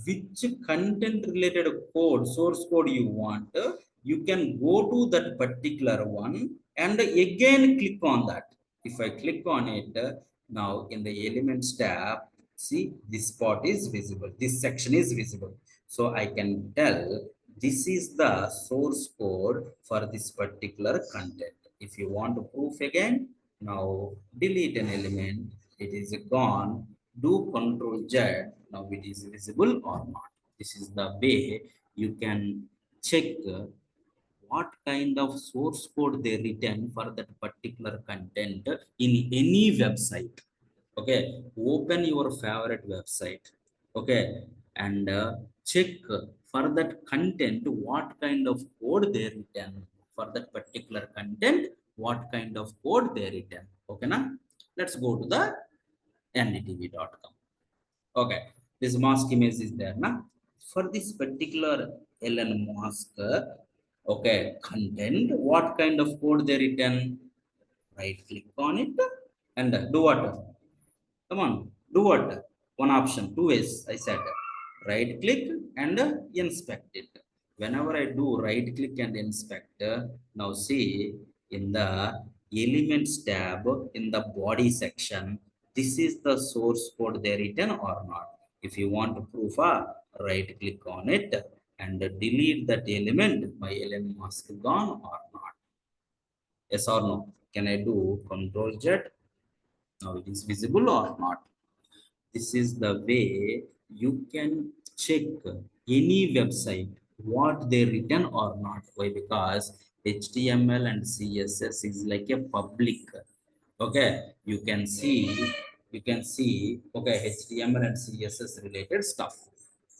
which content related code, source code you want, you can go to that particular one and again click on that. If I click on it, now in the elements tab, see this spot is visible, this section is visible. So I can tell this is the source code for this particular content. If you want to proof again, now delete an element, it is gone, do Control Z, now it is visible or not. This is the way you can check what kind of source code they written for that particular content in any website. Okay, open your favorite website, okay, and check for that content what kind of code they written for that particular content, what kind of code they written. Okay, now let's go to the ndtv.com. Okay, this mask image is there now. For this particular Elon Musk, okay, content, what kind of code they written? Right click on it and do what? Come on, do what? One option, two ways. I said right click and inspect it. Whenever I do right click and inspect, now see in the elements tab in the body section, this is the source code they written or not. If you want to proof, right click on it and delete that element. My element must gone or not. Yes or no? Can I do Control Z? Now it is visible or not. This is the way you can check any website what they written or not. Why? Because HTML and CSS is like a public. Okay, you can see okay, HTML and CSS related stuff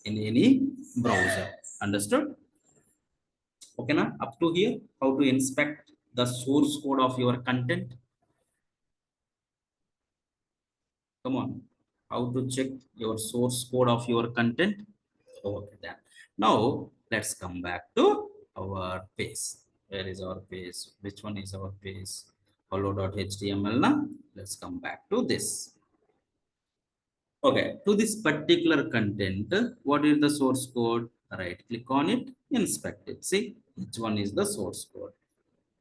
in any browser. Understood? Okay, now up to here, how to inspect the source code of your content. Come on, how to check your source code of your content. Okay, then now let's come back to our page. Where is our page? Which one is our page? hello.html. Now let's come back to this. Okay, to this particular content, what is the source code? Right click on it, inspect it. See which one is the source code.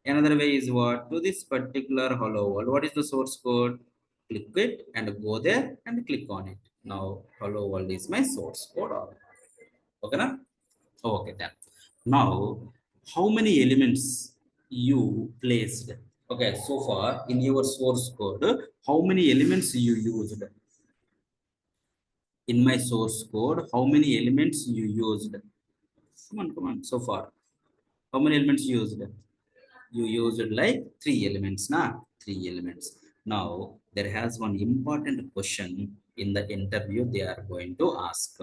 Another way is what? To this particular hello world, what is the source code? Click it and go there and click on it. Now hello world is my source code. Okay, na? Okay, then. Now, how many elements you placed? Okay, so far in your source code, how many elements you used? In my source code, how many elements you used? Come on, so far. How many elements you used? You used like 3 elements, na? 3 elements. Now, there has one important question in the interview they are going to ask.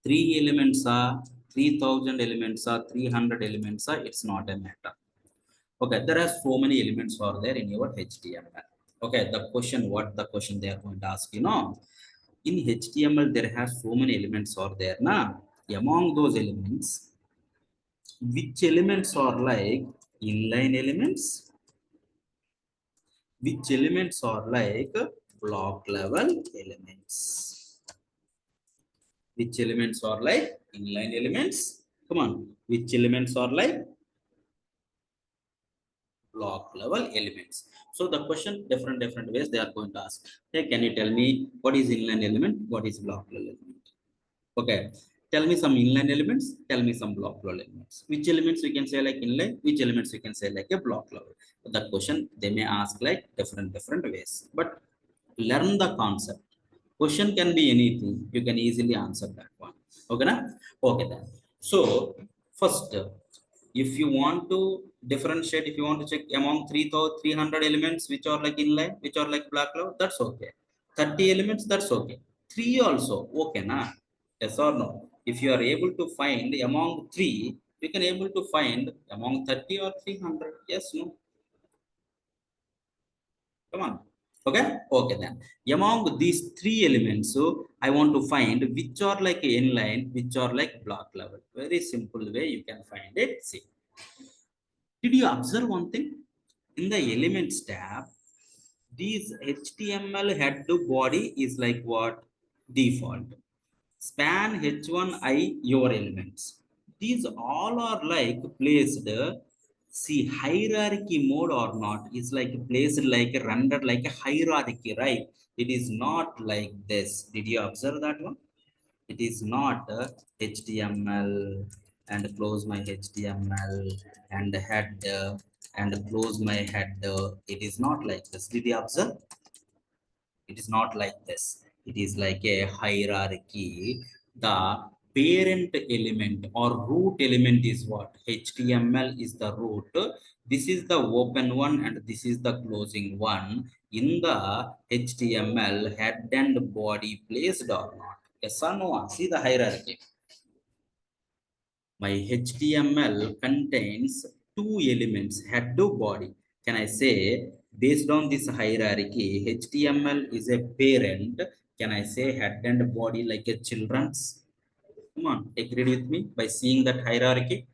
3 elements are 3000 elements are 300 elements are, it's not a matter. Okay, there are so many elements are there in your HTML. Okay, the question, what the question they are going to ask, you know, in HTML there has so many elements are there, na? Among those elements, which elements are like inline elements? Which elements are like block level elements? Which elements are like inline elements? Come on, which elements are like block level elements? So the question, different ways they are going to ask. Hey, can you tell me what is inline element? What is block level element? Okay, tell me some inline elements. Tell me some block level elements. Which elements we can say like inline? Which elements we can say like a block level? So that question they may ask like different ways. But learn the concept. Question can be anything. You can easily answer that one. Okay, na? Okay then. So first, if you want to differentiate, if you want to check among 300 elements which are like inline, which are like black cloud, that's okay. 30 elements, that's okay. 3 also, okay, na? Yes or no? If you are able to find among 3, you can able to find among 30 or 300. Yes, no? Come on. Okay. Okay then. Among these 3 elements, so I want to find which are like inline, which are like block level. Very simple way you can find it. See. Did you observe one thing? In the elements tab, these HTML head to body is like what? Default. Span H1I your elements. These all are like placed, see, hierarchy mode or not is like placed like a rendered like a hierarchy, right? It is not like this. Did you observe that one? It is not HTML and close my HTML and head and close my head. It is not like this. Did you observe? It is not like this. It is like a hierarchy. The parent element or root element is what? HTML is the root. This is the open one and this is the closing one. In the HTML, head and body placed or not? Yes or no? See the hierarchy. My HTML contains 2 elements, head to body. Can I say, based on this hierarchy, HTML is a parent? Can I say head and body like a children's? Come on, agree with me by seeing that hierarchy.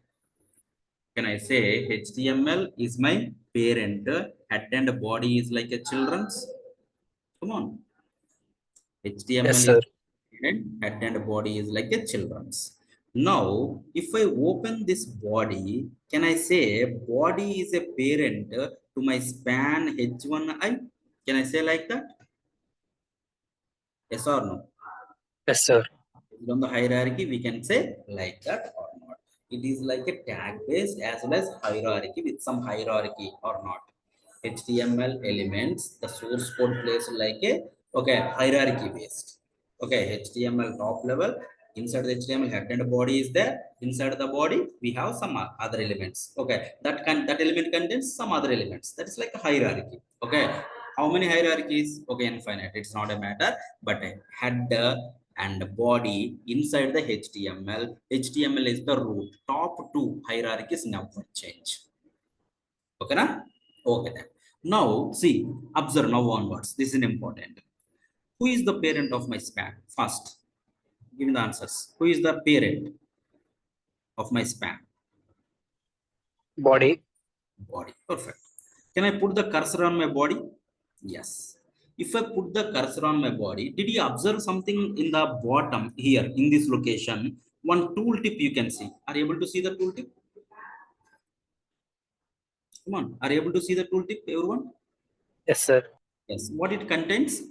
Can I say HTML is my parent, head and body is like a children's? Come on. Yes, HTML is sir. head and body is like a children's. Now, if I open this body, can I say body is a parent to my span H1I? Can I say like that? Yes or no? Yes, sir. On the hierarchy, we can say like that or not. It is like a tag based as well as hierarchy with some hierarchy or not. HTML elements, the source code plays like a okay hierarchy based. Okay, HTML top level. Inside the HTML head and body is there. Inside the body, we have some other elements. Okay, that element contains some other elements. That is like a hierarchy. Okay, how many hierarchies? Okay, infinite. It's not a matter, but a header and body inside the HTML. HTML is the root. Top 2 hierarchies never change. Okay, na? Okay then. Now, see, observe now onwards. This is important. Who is the parent of my span? First, give me the answers. Who is the parent of my span? Body. Body. Perfect. Can I put the cursor on my body? Yes. If I put the cursor on my body, did you observe something in the bottom here in this location? One tooltip you can see. Are you able to see the tooltip? Come on. Are you able to see the tooltip, everyone? Yes, sir. Yes. What it contains?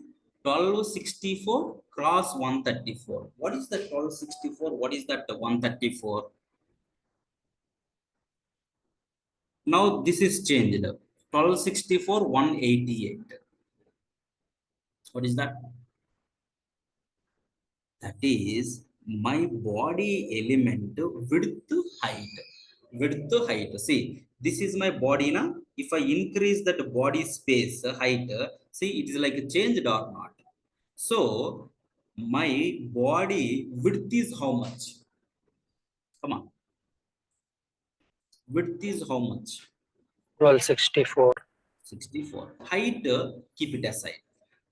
1264 cross 134. What is the 1264? What is that 134? Now this is changed. 1264 188. What is that? That is my body element width height. Width height. See, this is my body now. If I increase that body space height, see it is like changed or not. So my body width is how much? Come on. Width is how much? 1264. 64. Height, keep it aside.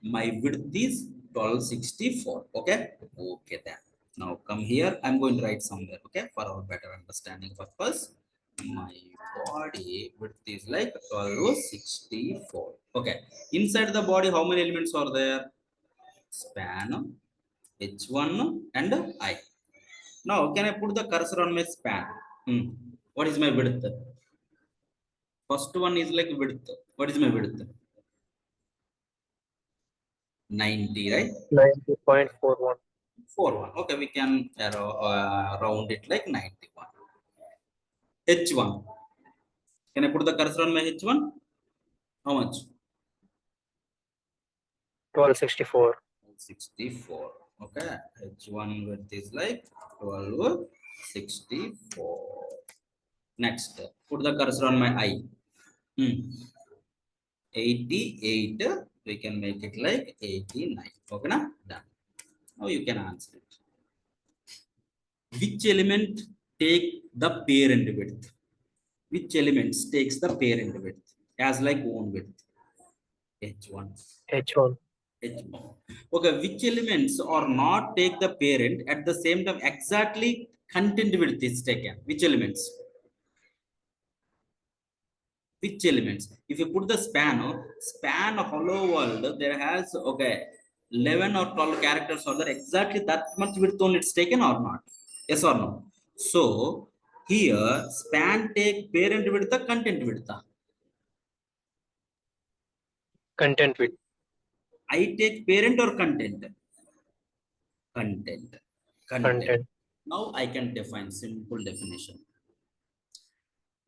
My width is 1264. Okay. Okay then. Now come here. I'm going to write somewhere. Okay, for our better understanding purpose. My body width is like 1264. Okay. Inside the body, how many elements are there? Span, H1 and I. Now can I put the cursor on my span? What is my width? First one is like width. What is my width? 90, right? 90.41. 41. Okay, we can round it like 91. H1. Can I put the cursor on my H1? How much? 1264. 64. Okay, H1 width is like 1264. Next, put the cursor on my I. 88. We can make it like 89. Okay, na? Done. Now you can answer it. Which element take the parent width? Which elements takes the parent width as like own width? H1. H1. H1. Okay, which elements are not take the parent at the same time exactly content width is taken? Which elements? Which elements? If you put the span hello world, there has okay 11 or 12 characters are there, exactly that much width only it's taken or not? Yes or no? So here span take parent width, the content width. Content width. I take parent or content? Content. Content. Now I can define simple definition.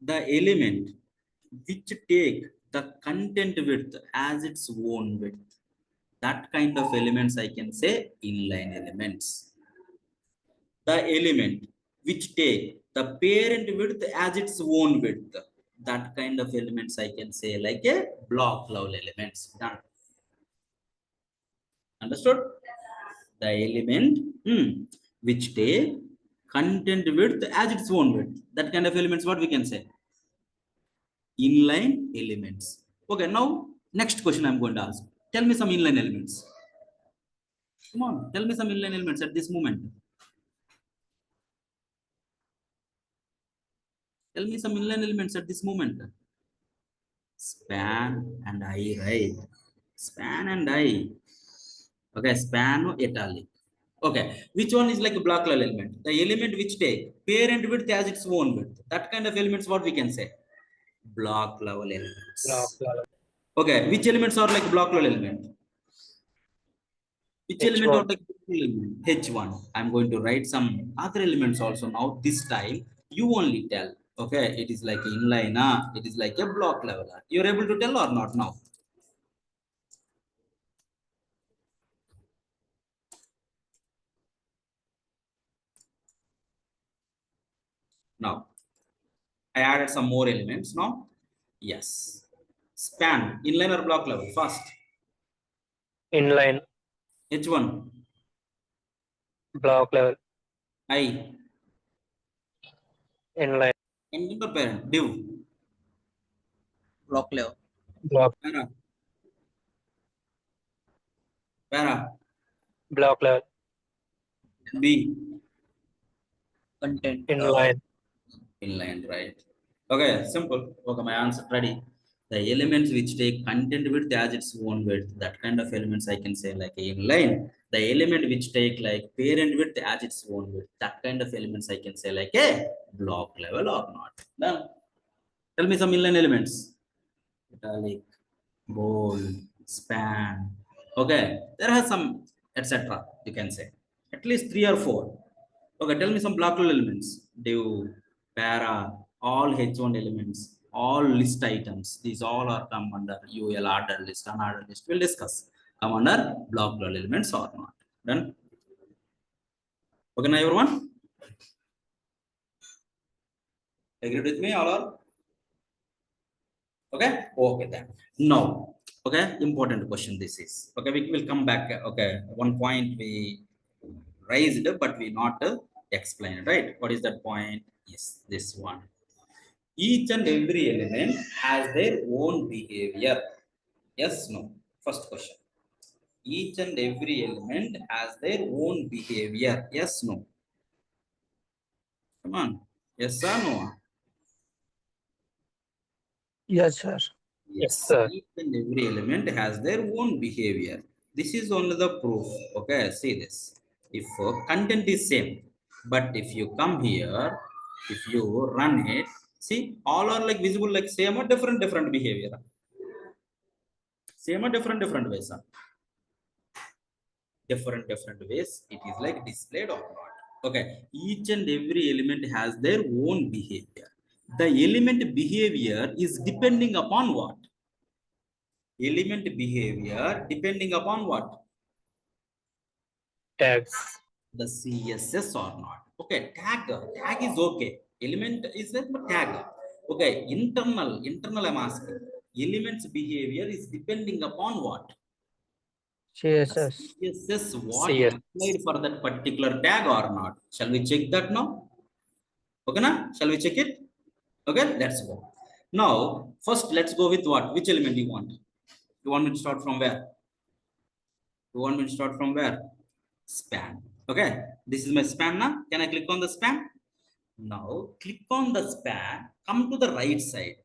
The element which take the content width as its own width, that kind of elements I can say inline elements. The element which take the parent width as its own width, that kind of elements I can say like a block level elements. Done. Understood? The element which take content width as its own width, that kind of elements, what we can say? Inline elements. Okay, now next question I'm going to ask. Tell me some inline elements. Come on, tell me some inline elements at this moment. Tell me some inline elements at this moment. Span and I, right? Span and I. Okay, span italic. Okay, which one is like a block level element? The element which take parent width as its own width. That kind of elements, what we can say? Block level elements. Block level. Okay, which elements are like block level element? Which element H1. or like element? H1. I'm going to write some other elements also now. This time you only tell. Okay, it is like inline, it is like a block level. You're able to tell or not now? Now I added some more elements now. Yes. Span, inline or block level? First. Inline. H1. Block level. I. Inline. Content or parent? Div. Block level. Block. Para. Para. Block level. B. Content. Inline. Inline, right? Okay, simple. Okay, my answer ready. The elements which take content width as its own width, that kind of elements I can say like inline. The element which take like parent width as its own width, that kind of elements I can say like a block level or not. Done. Tell me some inline elements. Italic, bold, span. Okay, there are some etc. You can say at least 3 or 4. Okay, tell me some block level elements. Div, para, all H1 elements, all list items. These all are come under UL order list, unordered list. We'll discuss. Come under block level elements or not. Done. Okay, now everyone. Agree with me, all are? Okay. Okay then. Now, okay, important question this is. Okay, we will come back. Okay, one point we raised, but we not explained, right? What is that point? Yes, this one. Each and every element has their own behavior. Yes, no. First question. Each and every element has their own behavior. Yes, no. Come on. Yes or no? Yes, sir. Yes, Yes. sir. Each and every element has their own behavior. This is only the proof. Okay, see this. If content is same, but if you come here, if you run it, see all are like visible like same or different behavior. Same or different ways. Different ways it is like displayed or not. Okay, each and every element has their own behavior. The element behavior is depending upon what? Element behavior depending upon what? Tags. The CSS or not. Okay, tag is okay, element is that, but tag. Okay, internal I'm asking, elements behavior is depending upon what? The CSS. CSS what CS. applied for that particular tag or not. Shall we check that now? Okay, na? Shall we check it? Okay, let's go. Now, first let's go with what? Which element you want? You want me to start from where? You want me to start from where? Span. Okay, this is my span now. Can I click on the span? Now, click on the span, come to the right side.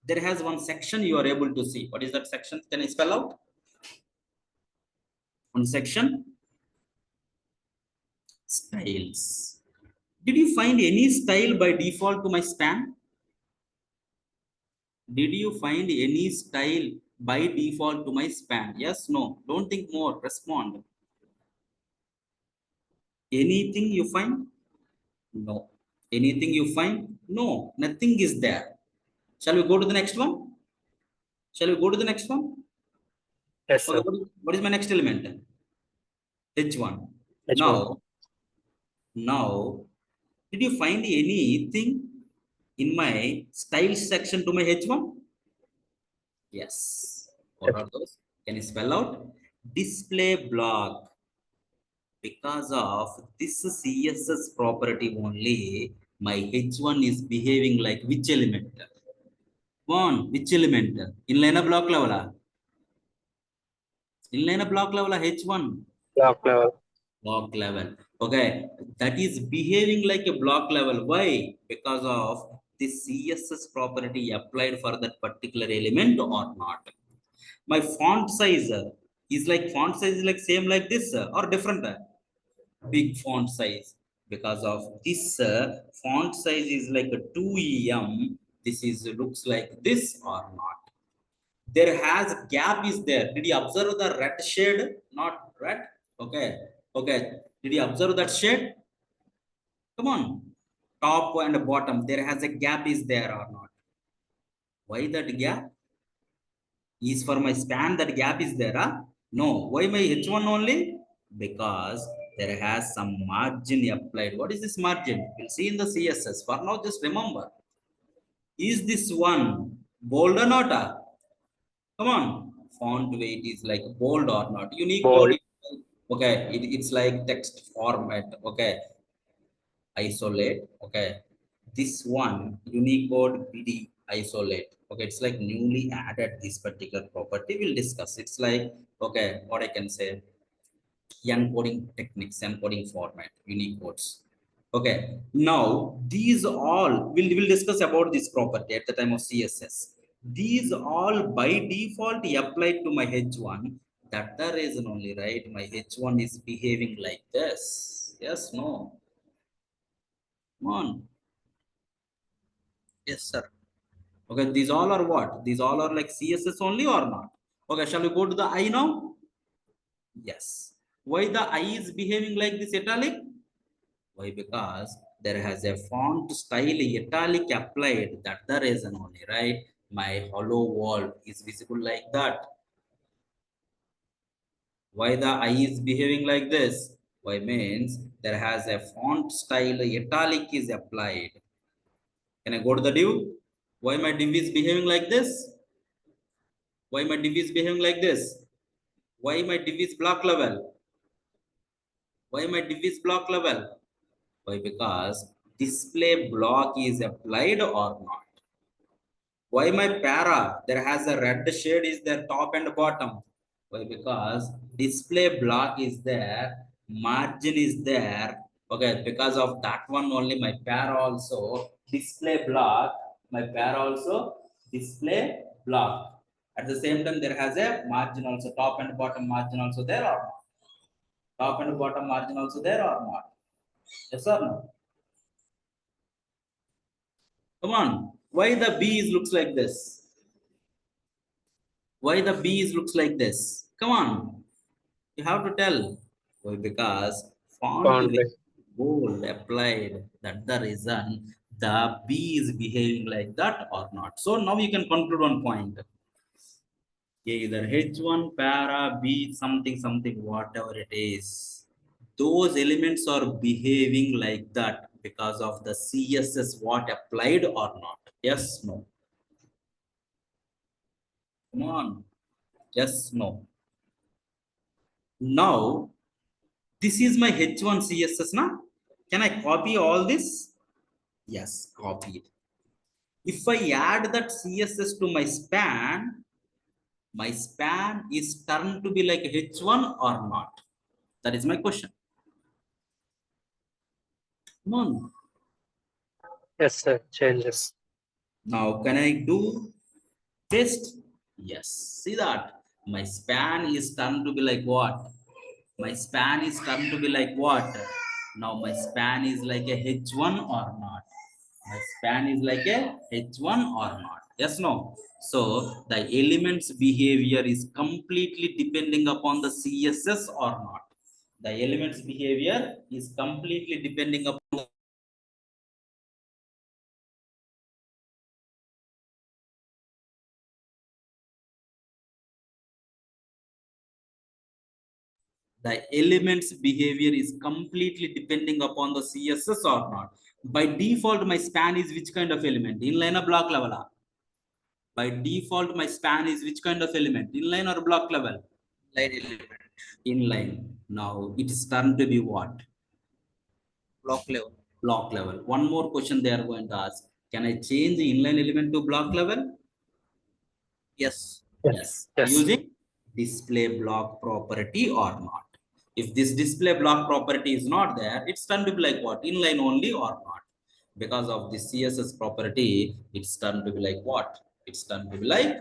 There has one section you are able to see. What is that section? Can I spell out? One section, styles. Did you find any style by default to my span? Did you find any style by default to my span? Yes, no. Don't think more. Respond. Anything you find? No. Anything you find? No. Nothing is there. Shall we go to the next one? Shall we go to the next one? Yes, Okay, sir. what is my next element? H1. H1. Now, did you find anything in my style section to my H1? Yes. What Yes. are those? Can you spell out? Display block. Because of this CSS property only, my H1 is behaving like which element? One, which element? Inline block level. Inline block level H1. Block level. Block level. Okay, that is behaving like a block level. Why? Because of this CSS property applied for that particular element or not. My font size is like same like this or different. Big font size. Because of this font size is like a 2em. This is looks like this or not. There has gap is there. Did you observe the red shade? Not red. Okay. Okay. Did you observe that shade? Come on. Top and bottom. There has a gap is there or not? Why that gap? Is for my span that gap is there? Huh? No. Why my H1 only? Because there has some margin applied. What is this margin? We'll see in the CSS. For now, just remember. Is this one bold or not? Come on. Font weight is like bold or not. Bold. Unicode. Okay. It's like text format. Okay. Isolate. Okay. This one Unicode BD isolate. Okay. It's like newly added this particular property. We'll discuss. It's like, okay, what I can say, encoding techniques, encoding format, Unicodes. Okay, now these all will discuss about this property at the time of CSS. These all by default applied to my H1. That the reason only, right? My H1 is behaving like this. Yes, no. Come on. Yes, sir. Okay, these all are what? These all are like CSS only or not? Okay, shall we go to the I now? Yes. Why the I is behaving like this italic? Why? Because there has a font style italic applied. That's the reason only, right? My hollow wall is visible like that. Why the I is behaving like this? Why means there has a font style italic is applied. Can I go to the div? Why my div is behaving like this? Why my div is behaving like this? Why my div is block level? Why my div is block level? Why? Because display block is applied or not. Why my para there has a red shade is there top and bottom? Why? Because display block is there, margin is there. Okay, because of that one only my para also display block, my para also display block. At the same time there has a margin also, top and bottom margin also there or not? Top and bottom margin also there or not? Yes or no? Come on. Why the B is looks like this? Why the B is looks like this? Come on. You have to tell. Why? Because font Font with weight. bold applied. That's the reason the B is behaving like that or not. So now you can conclude one point. Either H1, para, B, something, something, whatever it is. Those elements are behaving like that because of the CSS what applied or not. Yes, no. Come on. Yes, no. Now, this is my H1 CSS now. Can I copy all this? Yes, copy it. If I add that CSS to my span is turned to be like H1 or not? That is my question. No. Yes, sir. Changes. Now, can I do paste? Yes. See that? My span is turned to be like what? My span is turned to be like what? Now my span is like a H1 or not? My span is like a H1 or not? Yes, no? So the elements behavior is completely depending upon the CSS or not? The elements behavior is completely depending upon the elements behavior is completely depending upon the CSS or not. By default, my span is which kind of element? Inline or block level? By default, my span is which kind of element? Inline or block level? Line element. Inline. Now it is turned to be what? Block level. Block level. One more question they are going to ask. Can I change the inline element to block level? Yes. Yes. Yes. Yes. Using display block property or not? If this display block property is not there, it's turned to be like what? Inline only or not? Because of the CSS property, it's turned to be like what? It's turned to be like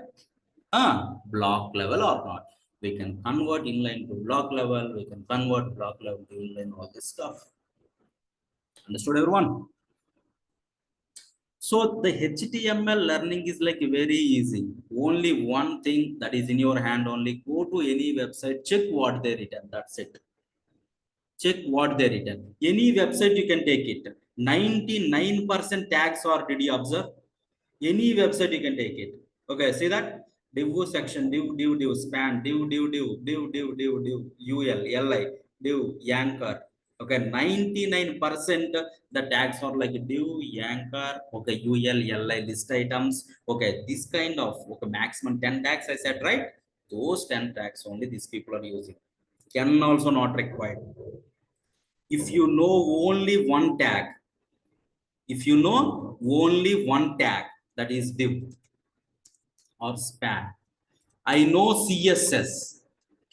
block level or not? We can convert inline to block level. We can convert block level to inline, all this stuff. Understood, everyone? So the HTML learning is like very easy. Only one thing that is in your hand only. Go to any website, check what they written. That's it. Check what they written. Any website you can take it. 99% tags are, did you observe? Any website you can take it. Okay, see that? Div section, div, span, div, ul, li, div, anchor. Okay, 99% the tags are like div, anchor, okay, ul, li, list items. Okay, this kind of, okay, maximum 10 tags I said, right? Those 10 tags only these people are using. Can also not required. If you know only one tag, if you know only one tag, that is div or span, I know CSS.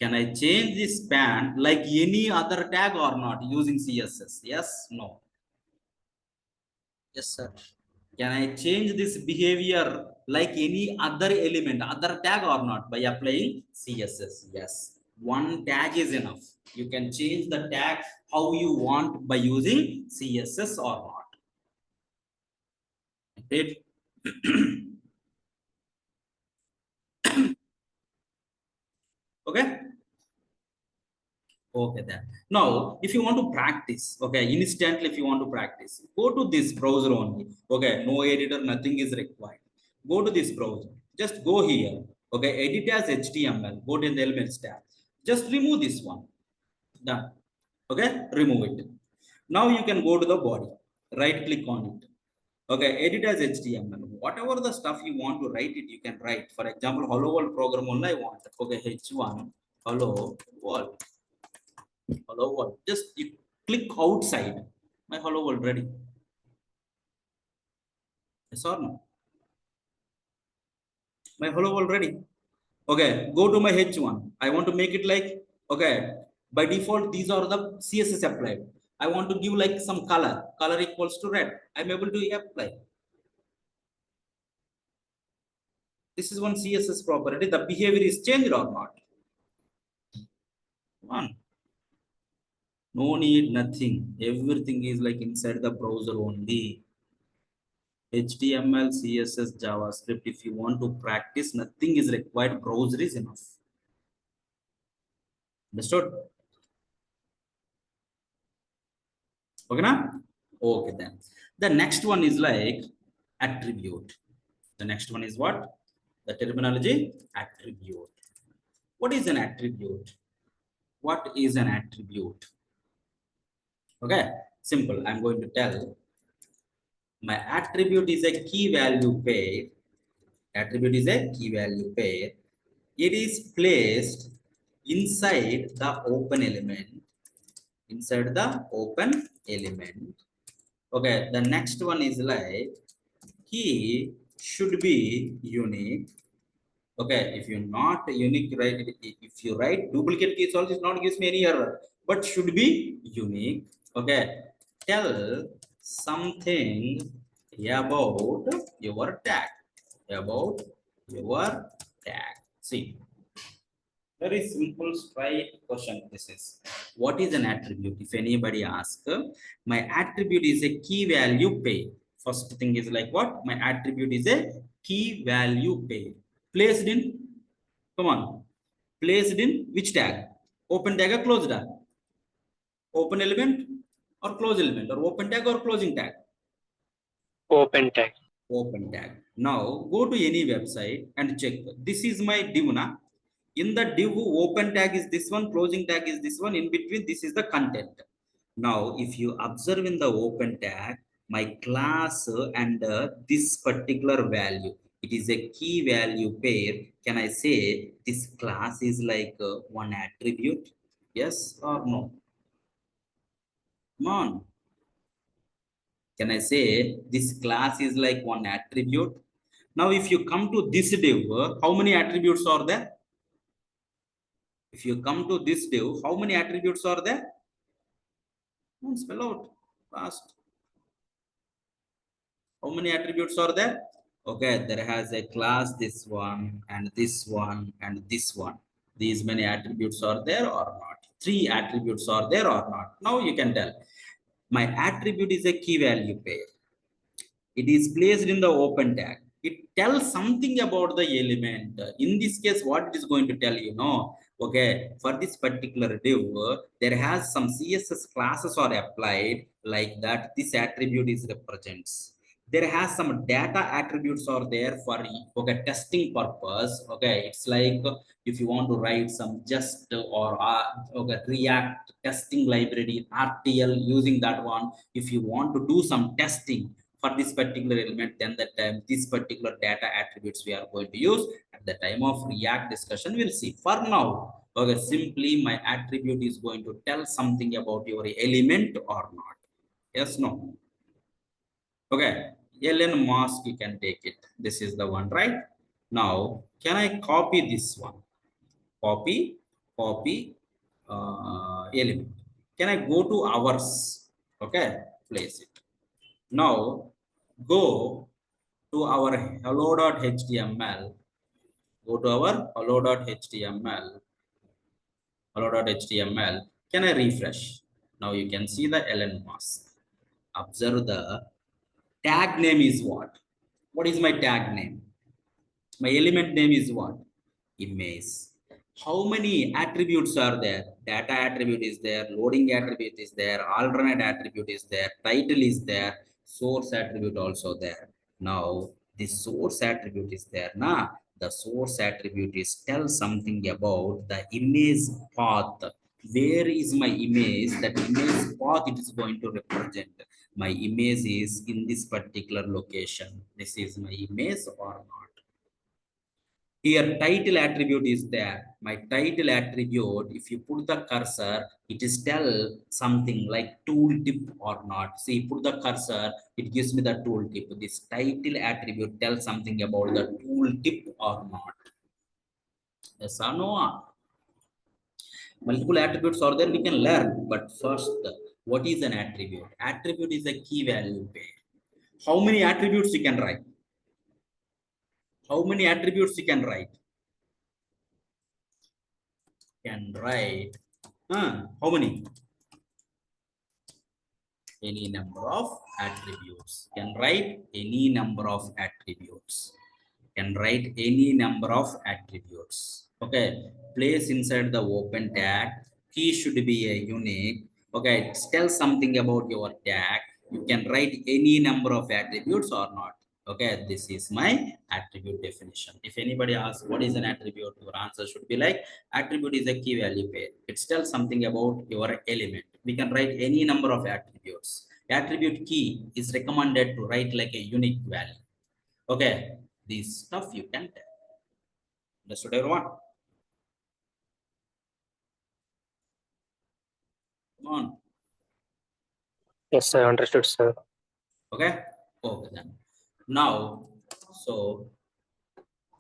Can I change this span like any other tag or not using CSS? Yes, no. Yes, sir. Can I change this behavior like any other element, other tag or not by applying CSS? Yes. One tag is enough. You can change the tag how you want by using CSS or not. Right? Okay. Okay, then. Now, if you want to practice, okay, instantly, if you want to practice, go to this browser only. Okay, no editor, nothing is required. Go to this browser. Just go here. Okay, edit as HTML. Go to the elements tab. Just remove this one. Done. Okay, remove it. Now you can go to the body. Right click on it. Okay, edit as HTML. Whatever the stuff you want to write it, you can write. For example, hello world program only I want. Okay, H1, hello world. Hello world. Just you click outside. My hello world ready. Yes or no? My hello world ready. Okay, go to my H1. I want to make it like, okay, by default these are the CSS applied. I want to give like some color. Color equals to red. I'm able to apply. This is one CSS property. The behavior is changed or not? One. No need, nothing. Everything is like inside the browser only. HTML, CSS, JavaScript. If you want to practice, nothing is required. Browser is enough. Understood? Okay, na? Okay, then. The next one is like attribute. The next one is what? The terminology attribute. What is an attribute? What is an attribute? Okay, simple. I'm going to tell. My attribute is a key value pair. Attribute is a key value pair. It is placed inside the open element. Inside the open element. Okay, the next one is like key should be unique. Okay, if you're not unique, right? If you write duplicate keys also, it not gives me any error, but should be unique. Okay, tell something about your tag. About your tag. See, very simple, straight question. This is what is an attribute? If anybody asks, my attribute is a key value pair. First thing is like what? My attribute is a key value pair. Placed in, come on, placed in which tag? Open tag or closed tag? Open element or close element, or open tag or closing tag? Open tag. Open tag. Now go to any website and check. This is my div na. In the div, open tag is this one, closing tag is this one, in between this is the content. Now if you observe in the open tag, my class and this particular value, it is a key value pair. Can I say this class is like one attribute? Yes or no? Come on. Can I say this class is like one attribute? Now, if you come to this div, how many attributes are there? If you come to this div, how many attributes are there? Spell out fast. How many attributes are there? Okay, there has a class, this one, and this one, and this one. These many attributes are there or not? 3 attributes are there or not? Now you can tell. My attribute is a key value pair. It is placed in the open tag. It tells something about the element. In this case, what it is going to tell, you know, okay, for this particular div, there has some CSS classes are applied like that. This attribute is represents. There has some data attributes are there for, okay, testing purpose. Okay, it's like if you want to write some just or okay, React testing library RTL, using that one. If you want to do some testing for this particular element, then that time this particular data attributes we are going to use at the time of React discussion. We'll see. For now, okay, simply my attribute is going to tell something about your element or not. Yes, no? Okay, ln mask, you can take it. This is the one, right? Now can I copy this one? Copy element. Can I go to hours? Okay, place it. Now go to our hello.html. Go to our hello.html. Hello.html. Can I refresh? Now you can see the ln mask. Observe the tag name is what? What is my tag name? My element name is what? Image. How many attributes are there? Data attribute is there, loading attribute is there, alternate attribute is there, title is there, source attribute also there. Now this source attribute is there. Now the source attribute is tell something about the image path. Where is my image? That image path it is going to represent. My image is in this particular location. This is my image or not? Here title attribute is there. My title attribute, if you put the cursor, it is tell something like tooltip or not. See, put the cursor, it gives me the tooltip. This title attribute tells something about the tooltip or not. Yes or no? Multiple attributes are there, we can learn. But first, what is an attribute? Attribute is a key value pair. How many attributes you can write? How many attributes you can write? Can write, how many? Any number of attributes. Can write any number of attributes. Can write any number of attributes. Okay, place inside the open tag. Key should be a unique. Okay, it tells something about your tag. You can write any number of attributes or not. Okay, this is my attribute definition. If anybody asks what is an attribute, your answer should be like attribute is a key value pair. It tells something about your element. We can write any number of attributes. Attribute key is recommended to write like a unique value. Okay, this stuff you can tell. Understood, everyone? Come on. Yes, I understood, sir. Okay. Okay then. Now, so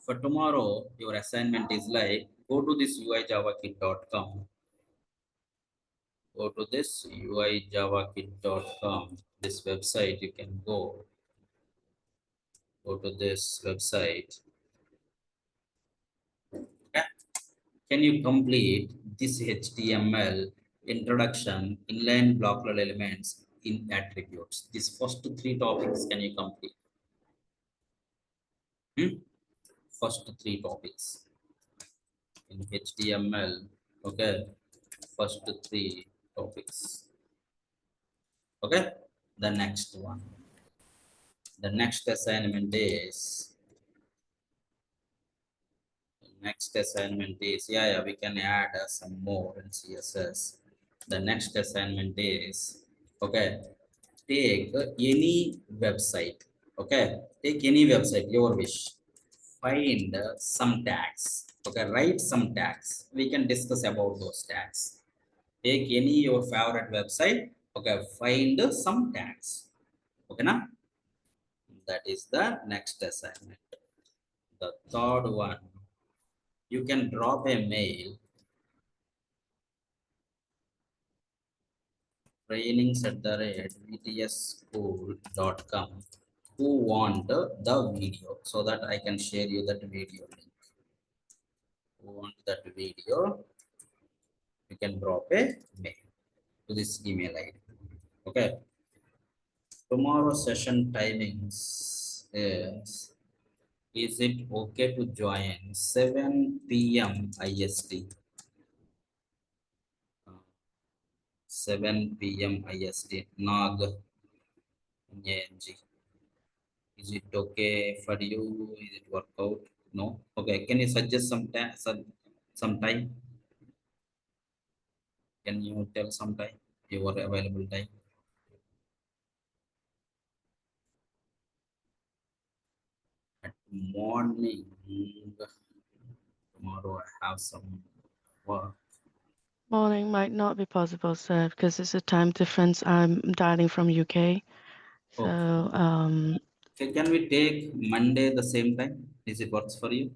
for tomorrow, your assignment is like go to this uijavakit.com. Go to this uijavakit.com. This website you can go. Go to this website. Okay. Can you complete this HTML introduction, inline block level elements in attributes? These first three topics can you complete? First three topics in HTML. Okay, first three topics. Okay, the next one. The next assignment is yeah, we can add some more in CSS. The next assignment is okay, take any website. Okay, take any website, your wish. Find some tags. Okay, write some tags. We can discuss about those tags. Take any your favorite website. Okay, find some tags. Okay, now that is the next assignment. The third one, you can drop a mail trainings@vtsschool.com who want the video so that I can share you that video link. Who want that video, you can drop a mail to this email ID. Okay, tomorrow session timings is it okay to join 7 p.m. IST? 7 p.m. IST Nag NG. Is it okay for you? Is it work out? No. Okay, can you suggest some time? Can you tell some time, your available time? At morning, tomorrow I have some work. Morning might not be possible, sir, because it's a time difference. I'm dialing from UK. So, Okay. Can we take Monday the same time? Is it works for you?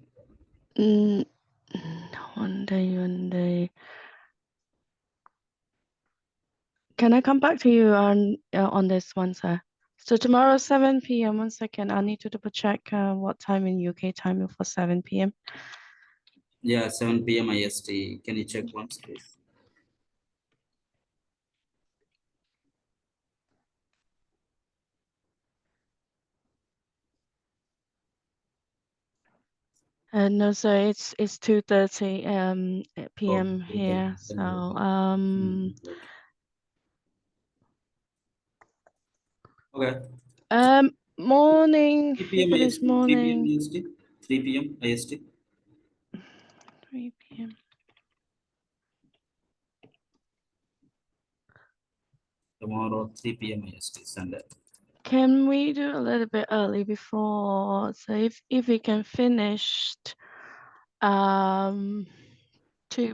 one day. Can I come back to you on this one, sir? So tomorrow, 7 p.m. 1 second. I need to double check what time in UK time for 7 p.m. Yeah, 7 p.m. IST. Can you check once, please? No, sir, it's 2:30 p.m. Okay, here. then So okay. morning. 3 p.m. If it IST. is 3 p.m. morning, IST. 3 p.m. IST. 3 p.m. Tomorrow 3 p.m. IST Sunday. Can we do a little bit early before? So if we can finish 2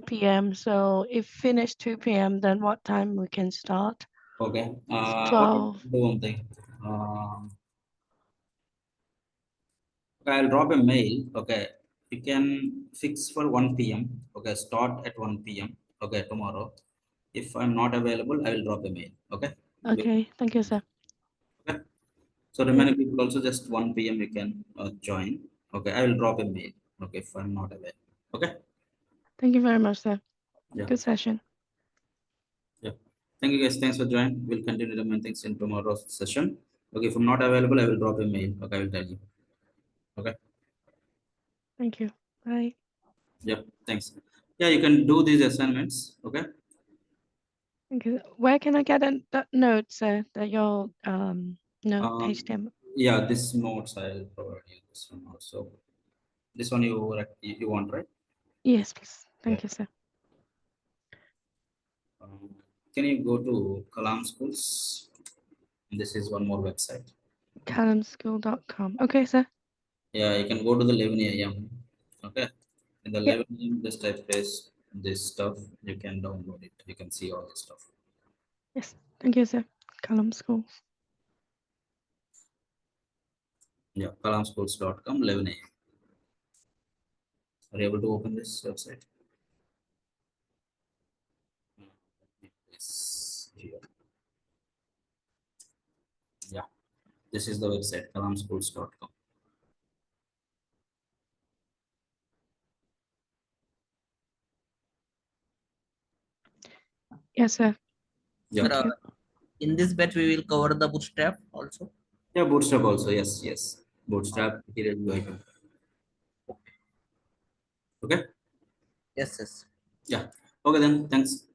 p.m. So if finish 2 p.m., then what time we can start? Okay. 12. Do one thing. Okay, I'll drop a mail. Okay. You can fix for 1 p.m. Okay. Start at 1 p.m. Okay. Tomorrow. If I'm not available, I will drop a mail. Okay. Okay, thank you, sir. Okay. So remaining people also just 1 p.m. you can join. Okay. I will drop a mail. Okay. If I'm not available. Okay. Thank you very much, sir. Yeah. Good session. Yeah. Thank you guys. Thanks for joining. We'll continue the main things in tomorrow's session. Okay. If I'm not available, I will drop a mail. Okay. I will tell you. Okay. Thank you. Bye. Yeah. Thanks. Yeah. You can do these assignments. Okay. Thank you. Where can I get that note, sir? That your note Um, HTML. yeah. This notes I'll provide you this one also. This one you want, right? Yes, please. Yeah. Thank you, sir. Can you go to Kalam Schools? This is one more website. Calamschool.com. Okay, sir. Yeah, you can go to the 11 a.m. Okay. In the Yep. 11 a.m. just type paste this stuff. You can download it. You can see all this stuff. Yes. Thank you, sir. Calam School. Yeah, kalamschools.com, 11 a.m. Are you able to open this website? Yes, here. Yeah, this is the website, kalamschools.com. Yes, sir. Yeah. Thank you. In this batch, we will cover the bootstrap also. Yeah, Bootstrap also. Yes, yes. Bootstrap, material UI. Okay. Yes, yes. Yeah. Okay then. Thanks.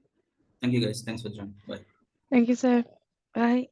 Thank you guys. Thanks for joining. Bye. Thank you, sir. Bye.